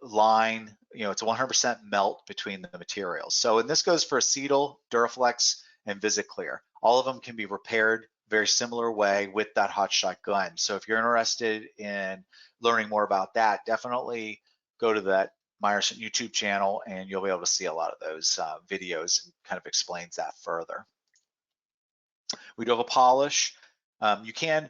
line, it's a 100% melt between the materials. So, and this goes for Acetal, Duraflex, and VisitClear. All of them can be repaired very similar way with that hot shot gun. So if you're interested in learning more about that, definitely go to that Meyerson YouTube channel and you'll be able to see a lot of those videos and kind of explains that further. We do have a polish. You can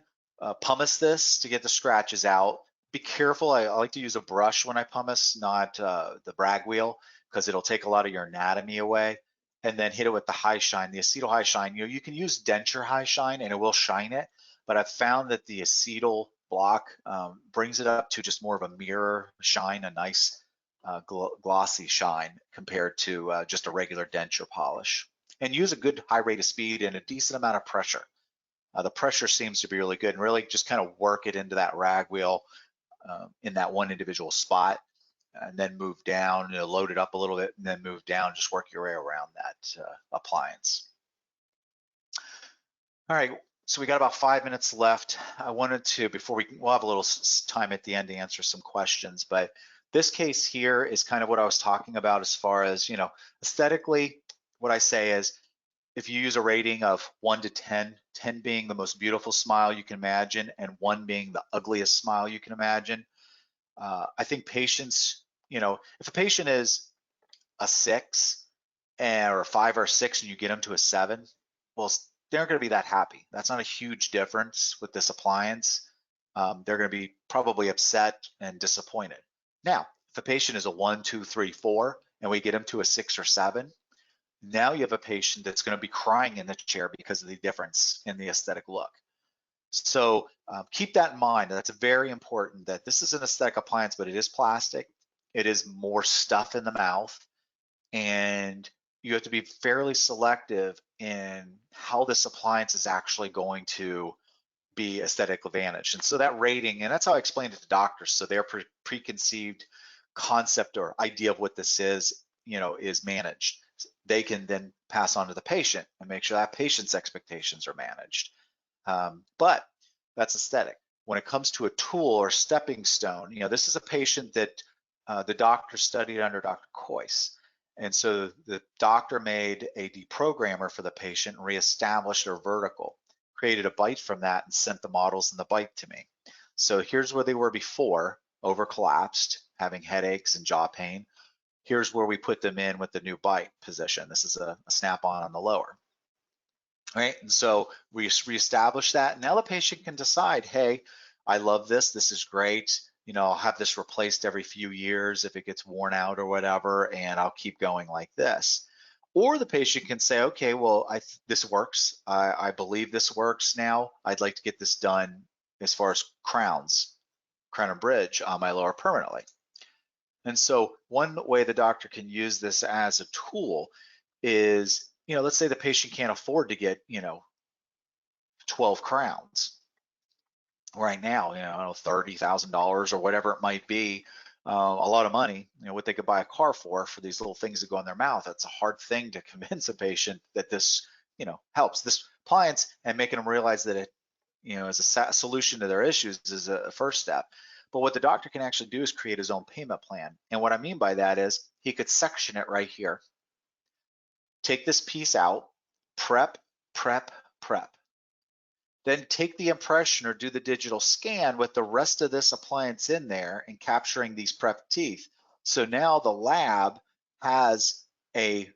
pumice this to get the scratches out. Be careful, I like to use a brush when I pumice, not the brag wheel, because it'll take a lot of your anatomy away. And then hit it with the high shine, the acetal high shine. You can use denture high shine and it will shine it, but I've found that the acetal block brings it up to just more of a mirror shine, a nice glossy shine compared to just a regular denture polish. And use a good high rate of speed and a decent amount of pressure. The pressure seems to be really good, and really just kind of work it into that rag wheel in that one individual spot, and then move down, load it up a little bit, and then move down, just work your way around that appliance. All right, so we got about 5 minutes left. I wanted to, we'll have a little time at the end to answer some questions, but this case here is kind of what I was talking about as far as, aesthetically, what I say is, if you use a rating of 1 to 10, 10 being the most beautiful smile you can imagine, and 1 being the ugliest smile you can imagine, I think patients, if a patient is a 6 or a 5 or a 6 and you get them to a 7, well, they're going to be that happy. That's not a huge difference with this appliance. They're going to be probably upset and disappointed. Now, if a patient is a 1, 2, 3, 4, and we get them to a 6 or 7, now you have a patient that's going to be crying in the chair because of the difference in the aesthetic look. So keep that in mind. That's very important, that this is an aesthetic appliance, but it is plastic. It is more stuff in the mouth, and you have to be fairly selective in how this appliance is actually going to be aesthetic advantage. And so that rating, and that's how I explained it to doctors, so their preconceived concept or idea of what this is managed. They can then pass on to the patient and make sure that patient's expectations are managed. But that's aesthetic. When it comes to a tool or stepping stone, this is a patient that the doctor studied under Dr. Kois. And so the doctor made a deprogrammer for the patient and reestablished their vertical, created a bite from that, and sent the models and the bite to me. So here's where they were before, over collapsed, having headaches and jaw pain. Here's where we put them in with the new bite position. This is a snap-on on the lower. All right, and so we reestablish that. Now the patient can decide, hey, I love this. This is great. I'll have this replaced every few years if it gets worn out or whatever, and I'll keep going like this. Or the patient can say, okay, well, this works. I believe this works now. I'd like to get this done as far as crown and bridge on my lower permanently. And so one way the doctor can use this as a tool is, let's say the patient can't afford to get, 12 crowns right now, $30,000 or whatever it might be, a lot of money, what they could buy a car for these little things that go in their mouth. That's a hard thing to convince a patient that this, helps. This appliance, and making them realize that it, is a solution to their issues is a first step. But what the doctor can actually do is create his own payment plan. And what I mean by that is he could section it right here. Take this piece out, prep, prep, prep. Then take the impression or do the digital scan with the rest of this appliance in there and capturing these prep teeth. So now the lab has a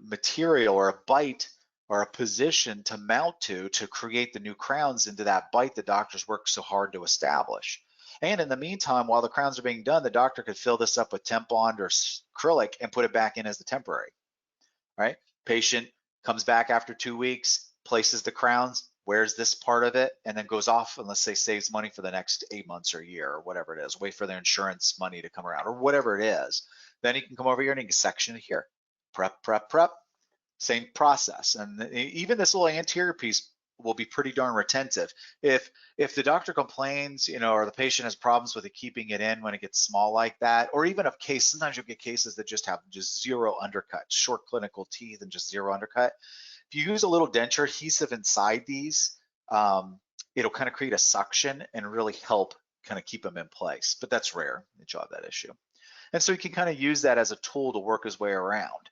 material or a bite or a position to mount to create the new crowns into that bite the doctors worked so hard to establish. And in the meantime, while the crowns are being done, the doctor could fill this up with temp bond or acrylic and put it back in as the temporary, right? Patient comes back after 2 weeks, places the crowns, wears this part of it, and then goes off and, let's say, saves money for the next 8 months or a year or whatever it is, wait for their insurance money to come around or whatever it is. Then he can come over here and he can section it here. Prep, prep, prep, same process. And even this little anterior piece will be pretty darn retentive. If the doctor complains, or the patient has problems with it keeping it in when it gets small like that, or even a case, sometimes you'll get cases that just have just zero undercut, short clinical teeth and just zero undercut. If you use a little denture adhesive inside these, it'll kind of create a suction and really help kind of keep them in place. But that's rare that you'll have that issue. And so you can kind of use that as a tool to work his way around.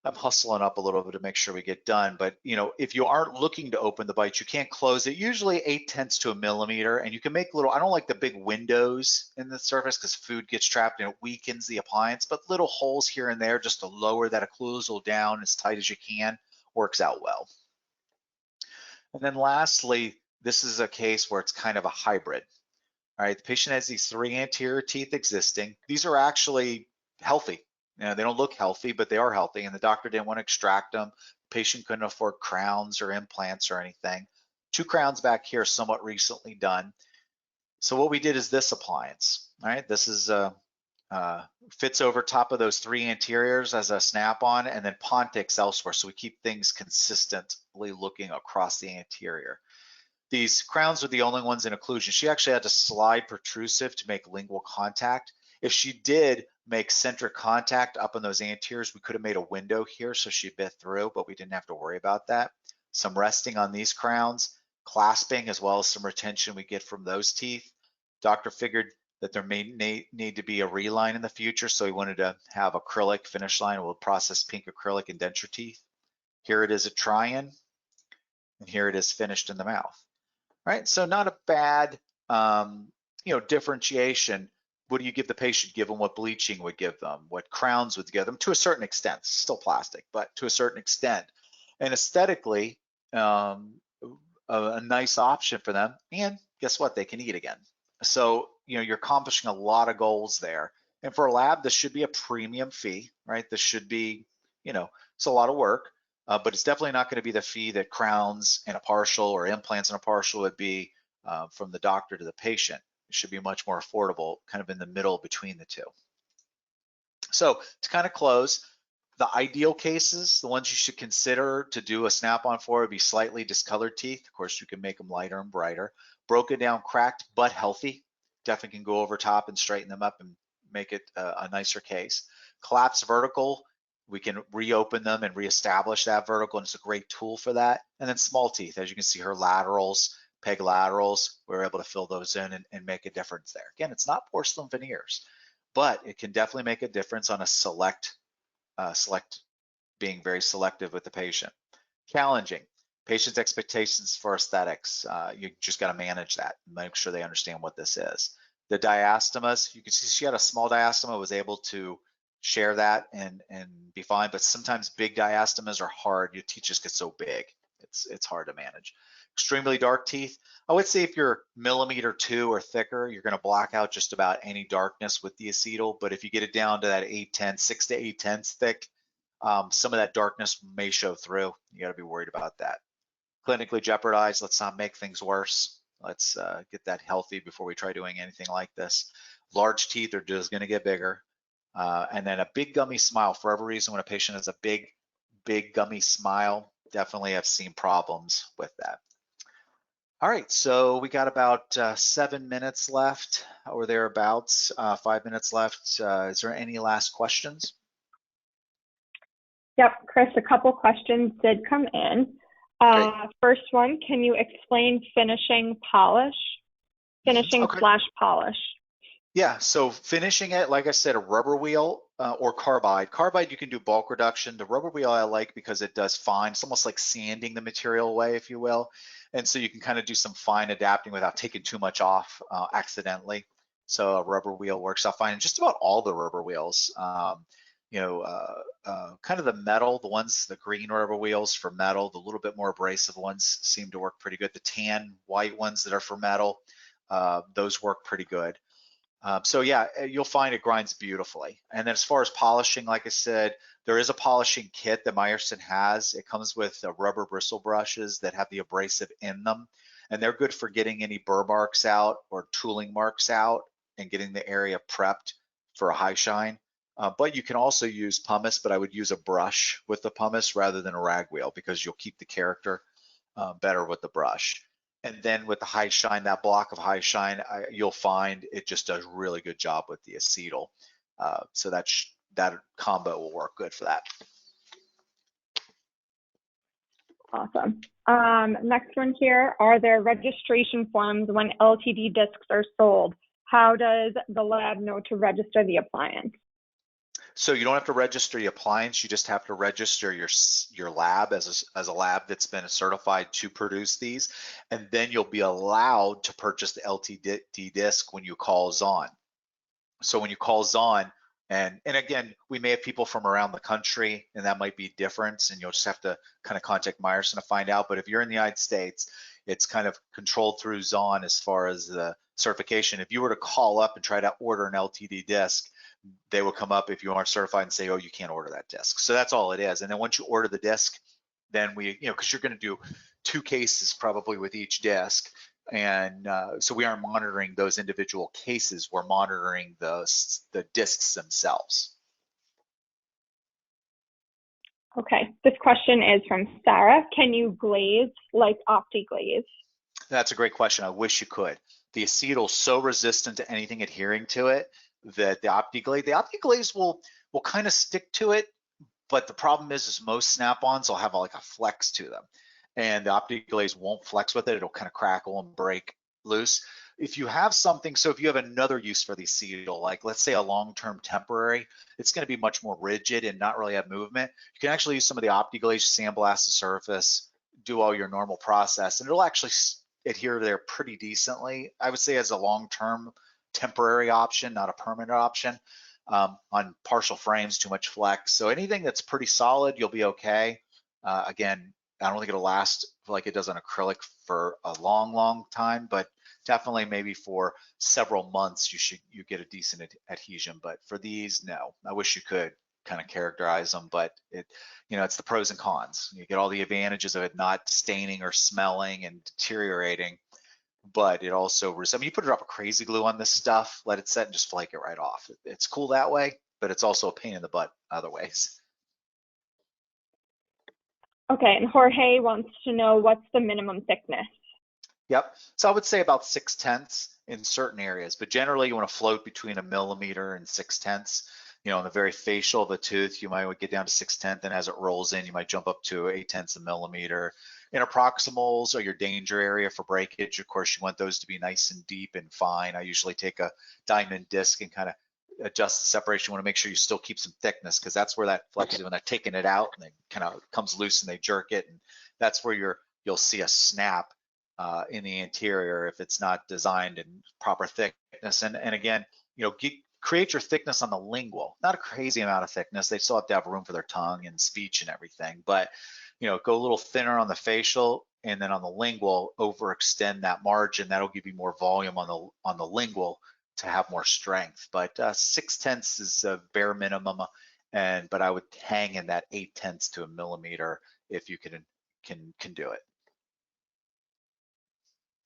I'm hustling up a little bit to make sure we get done, but if you aren't looking to open the bite, you can't close it. Usually 0.8 to a millimeter, and you can make little, I don't like the big windows in the surface because food gets trapped and it weakens the appliance, but little holes here and there just to lower that occlusal down as tight as you can works out well. And then lastly, this is a case where it's kind of a hybrid. All right, the patient has these 3 anterior teeth existing. These are actually healthy. They don't look healthy, but they are healthy, and the doctor didn't want to extract them. The patient couldn't afford crowns or implants or anything. 2 crowns back here, somewhat recently done. So what we did is this appliance. All right, this is fits over top of those 3 anteriors as a snap-on, and then Pontics elsewhere, so we keep things consistently looking across the anterior. These crowns are the only ones in occlusion. She actually had to slide protrusive to make lingual contact. If she did make centric contact up in those anteriors, we could have made a window here so she bit through, but we didn't have to worry about that. Some resting on these crowns, clasping, as well as some retention we get from those teeth. Doctor figured that there may need to be a reline in the future, so he wanted to have acrylic finish line. We'll process pink acrylic and denture teeth. Here it is at try-in, and here it is finished in the mouth. Right, so not a bad differentiation. What do you give the patient? Give them what bleaching would give them, what crowns would give them, to a certain extent. It's still plastic, but to a certain extent. And aesthetically, a nice option for them. And guess what? They can eat again. So you're accomplishing a lot of goals there. And for a lab, this should be a premium fee, right? This should be, it's a lot of work. But it's definitely not going to be the fee that crowns and a partial or implants and a partial would be from the doctor to the patient. It should be much more affordable, kind of in the middle between the two. So to kind of close, the ideal cases, the ones you should consider to do a snap-on for would be slightly discolored teeth. Of course, you can make them lighter and brighter. Broken down, cracked, but healthy. Definitely can go over top and straighten them up and make it a nicer case. Collapsed vertical, we can reopen them and reestablish that vertical, and it's a great tool for that. And then small teeth, as you can see, her laterals, peg laterals, we're able to fill those in and make a difference there. Again, it's not porcelain veneers, but it can definitely make a difference on a select being very selective with the patient. Challenging, patient's expectations for aesthetics. You just got to manage that, make sure they understand what this is. The diastemas, you can see she had a small diastema, was able to share that and be fine, but sometimes big diastemas are hard. Your teeth just get so big, it's hard to manage. Extremely dark teeth, I would say if you're 1.2 millimeters or thicker, you're going to block out just about any darkness with the acetal, but if you get it down to that 8/10, 6 to 8/10 thick, some of that darkness may show through. You got to be worried about that. Clinically jeopardized, let's not make things worse. Let's get that healthy before we try doing anything like this. Large teeth are just going to get bigger. And then a big gummy smile. For every reason, when a patient has a big gummy smile, definitely have seen problems with that. All right, so we got about 7 minutes left or thereabouts, 5 minutes left. Is there any last questions? Yep, Kris, a couple questions did come in. First one, can you explain finishing polish? Finishing slash polish. Yeah, so finishing it, like I said, a rubber wheel or carbide. Carbide, you can do bulk reduction. The rubber wheel I like because it does fine. It's almost like sanding the material away, if you will. And so you can kind of do some fine adapting without taking too much off accidentally. So a rubber wheel works out fine. And just about all the rubber wheels, kind of the metal, the green rubber wheels for metal, the little bit more abrasive ones seem to work pretty good. The tan white ones that are for metal, those work pretty good. So yeah, you'll find it grinds beautifully. And then as far as polishing, like I said, there is a polishing kit that Meyerson has. It comes with rubber bristle brushes that have the abrasive in them, and they're good for getting any burr marks out or tooling marks out and getting the area prepped for a high shine. But you can also use pumice, but I would use a brush with the pumice rather than a rag wheel because you'll keep the character better with the brush. And then with the high shine, that block of high shine, you'll find it just does really good job with the acetal. So that combo will work good for that. Awesome. Next one here, are there registration forms when LTD discs are sold? How does the lab know to register the appliance? So you don't have to register the appliance, you just have to register your lab as a lab that's been certified to produce these, and then you'll be allowed to purchase the LTD disc when you call Zon. So when you call Zon, and again, we may have people from around the country, and that might be different, and you'll just have to kind of contact Meyerson to find out. But if you're in the United States, it's kind of controlled through Zon as far as the certification. If you were to call up and try to order an LTD disc, they will come up if you aren't certified and say, oh, you can't order that disc. So that's all it is. And then once you order the disc, then we, because you're going to do 2 cases probably with each disc. And so we aren't monitoring those individual cases. We're monitoring the discs themselves. Okay, this question is from Sarah. Can you glaze like OptiGlaze? That's a great question. I wish you could. The acetal is so resistant to anything adhering to it that the OptiGlaze will kind of stick to it, but the problem is most Snap-ons will have like a flex to them, and the OptiGlaze won't flex with it. It'll kind of crackle and break loose. If you have something, so if you have another use for the acetal, like let's say a long-term temporary, it's going to be much more rigid and not really have movement. You can actually use some of the OptiGlaze, sandblast the surface, do all your normal process, and it'll actually adhere there pretty decently. I would say as a long-term temporary option, not a permanent option. On partial frames, too much flex. So anything that's pretty solid, you'll be okay. Again, I don't think it'll last like it does on acrylic for a long time, but definitely maybe for several months you get a decent adhesion. But for these, no. I wish you could kind of characterize them, but it's the pros and cons. You get all the advantages of it not staining or smelling and deteriorating, but it also, I mean, you put a drop of crazy glue on this stuff, let it set and just flake it right off. It's cool that way, but it's also a pain in the butt other ways. Okay, and Jorge wants to know what's the minimum thickness? Yep, so I would say about 6/10 in certain areas, but generally you want to float between 1 millimeter and 6/10. In the very facial of the tooth, you might get down to 6/10, and as it rolls in, you might jump up to 8/10 of a millimeter. Interproximals are your danger area for breakage. Of course, you want those to be nice and deep and fine. I usually take a diamond disc and kind of adjust the separation. You want to make sure you still keep some thickness, because that's where that flex is when they're taking it out and it kind of comes loose and they jerk it, and that's where you'll see a snap in the interior if it's not designed in proper thickness. And again, create your thickness on the lingual, not a crazy amount of thickness. They still have to have room for their tongue and speech and everything, but go a little thinner on the facial, and then on the lingual, overextend that margin. That'll give you more volume on the lingual to have more strength. But 6/10 is a bare minimum, but I would hang in that 8/10 to a millimeter if you can do it.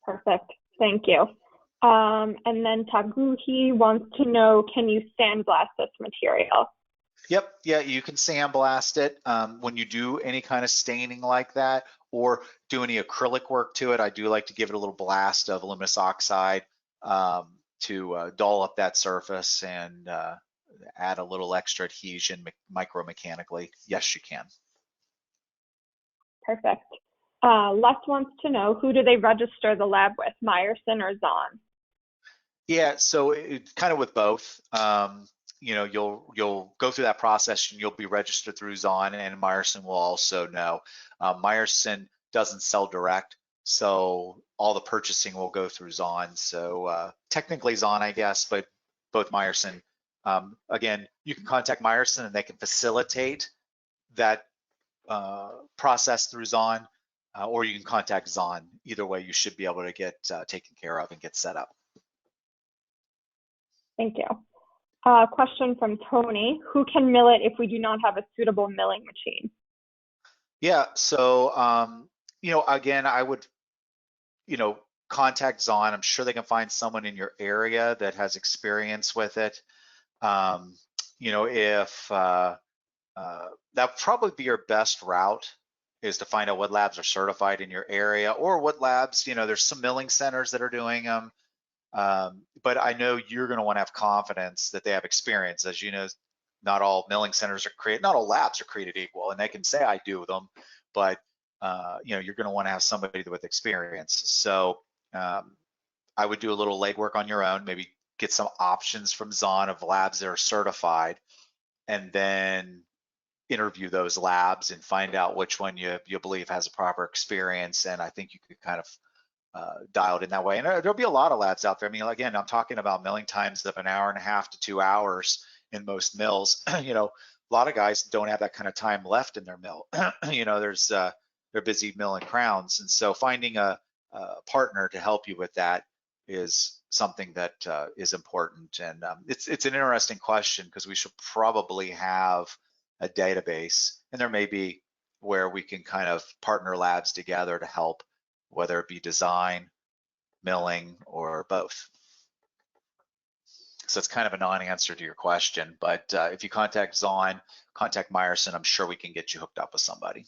Perfect, thank you. And then Taguhi wants to know, can you sandblast this material? Yep, yeah, you can sandblast it. When you do any kind of staining like that, or do any acrylic work to it, I do like to give it a little blast of aluminous oxide to dull up that surface and add a little extra adhesion micromechanically. Yes, you can. Perfect. Les wants to know, who do they register the lab with, Meyerson or Zon? Yeah, so it's kind of with both. You'll go through that process and you'll be registered through Zon, and Meyerson will also know. Meyerson doesn't sell direct, so all the purchasing will go through Zon. So technically Zon, I guess, but both Meyerson. Again, you can contact Meyerson and they can facilitate that process through Zon, or you can contact Zon. Either way, you should be able to get taken care of and get set up. Thank you. Question from Tony, who can mill it if we do not have a suitable milling machine? Yeah, so, again, I would, contact Zon. I'm sure they can find someone in your area that has experience with it. If that'd probably be your best route, is to find out what labs are certified in your area, or what labs, there's some milling centers that are doing them. But I know you're going to want to have confidence that they have experience. As you know, not all milling centers are not all labs are created equal, and they can say I do them, but you're going to want to have somebody with experience. So I would do a little legwork on your own, maybe get some options from Zon of labs that are certified, and then interview those labs and find out which one you believe has a proper experience. And I think you could kind of dial it in that way. And there'll be a lot of labs out there. I mean, again, I'm talking about milling times of 1.5 to 2 hours in most mills. A lot of guys don't have that kind of time left in their mill. They're busy milling crowns. And so finding a partner to help you with that is something that is important. And it's an interesting question, because we should probably have a database, and there may be where we can kind of partner labs together to help, whether it be design, milling, or both. So it's kind of a non-answer to your question, but if you contact Zon, contact Meyerson, I'm sure we can get you hooked up with somebody.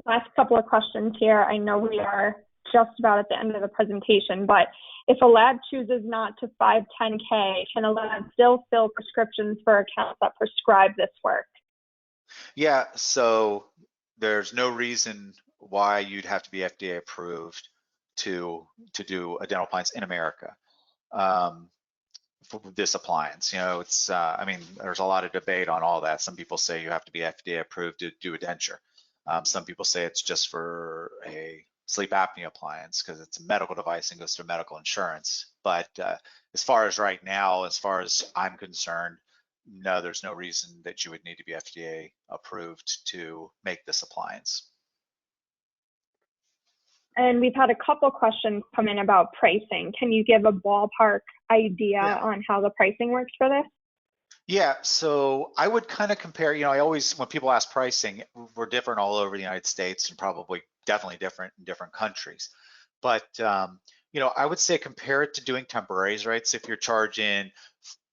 Last couple of questions here. I know we are just about at the end of the presentation, but if a lab chooses not to 510K, can a lab still fill prescriptions for accounts that prescribe this work? Yeah, so there's no reason why you'd have to be FDA approved to do a dental appliance in America. For this appliance, it's I mean, there's a lot of debate on all that. Some people say you have to be FDA approved to do a denture. Some people say it's just for a sleep apnea appliance because it's a medical device and goes through medical insurance. But as far as right now, as far as I'm concerned, no, there's no reason that you would need to be FDA approved to make this appliance. And we've had a couple questions come in about pricing. Can you give a ballpark idea on how the pricing works for this? Yeah, so I would kind of compare, I always, when people ask pricing, we're different all over the United States and probably definitely different in different countries. But, I would say compare it to doing temporaries, right? So if you're charging,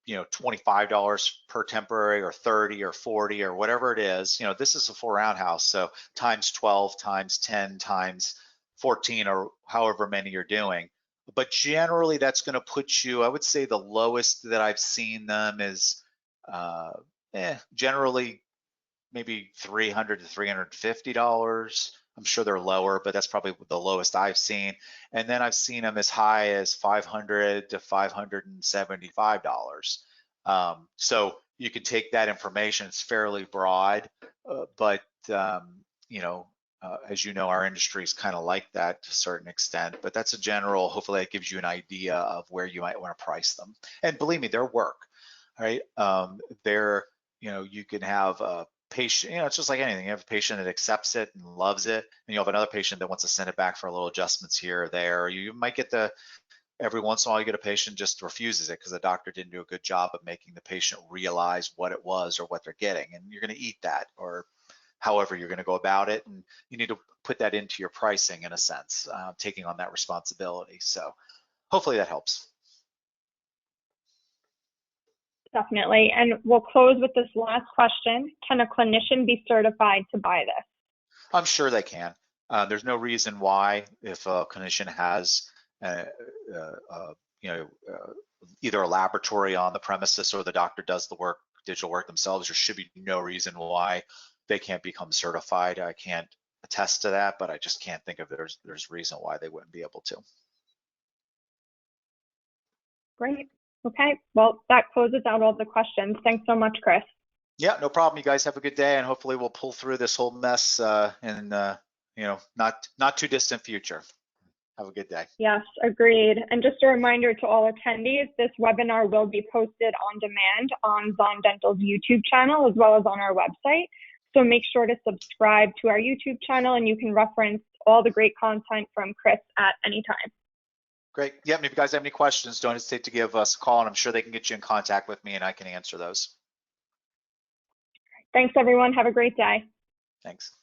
$25 per temporary, or 30 or 40 or whatever it is, this is a 4-roundhouse. So times 12 times 10 times 14, or however many you're doing. But generally that's going to put you, I would say the lowest that I've seen them is generally maybe $300 to $350. I'm sure they're lower, but that's probably the lowest I've seen. And then I've seen them as high as $500 to $575. So you can take that information. It's fairly broad, but as you know, our industry is kind of like that to a certain extent. But that's a general. Hopefully, that gives you an idea of where you might want to price them. And believe me, they're work. Right? You can have a patient, it's just like anything. You have a patient that accepts it and loves it, and you have another patient that wants to send it back for a little adjustments here or there. Or you might get every once in a while you get a patient just refuses it because the doctor didn't do a good job of making the patient realize what it was or what they're getting, and you're going to eat that, or however you're going to go about it, and you need to put that into your pricing in a sense, taking on that responsibility. So hopefully that helps. Definitely. And we'll close with this last question. Can a clinician be certified to buy this? I'm sure they can. There's no reason why, if a clinician has either a laboratory on the premises or the doctor does the work, digital work themselves, there should be no reason why they can't become certified. I can't attest to that, but I just can't think of there's reason why they wouldn't be able to. Great. Okay, well, that closes out all the questions. Thanks so much, Kris. Yeah, no problem. You guys have a good day, and hopefully we'll pull through this whole mess in not too distant future. Have a good day. Yes, agreed. And just a reminder to all attendees, this webinar will be posted on demand on Zon Dental's YouTube channel as well as on our website. So make sure to subscribe to our YouTube channel, and you can reference all the great content from Kris at any time. Great. Yep. And if you guys have any questions, don't hesitate to give us a call, and I'm sure they can get you in contact with me and I can answer those. Thanks, everyone. Have a great day. Thanks.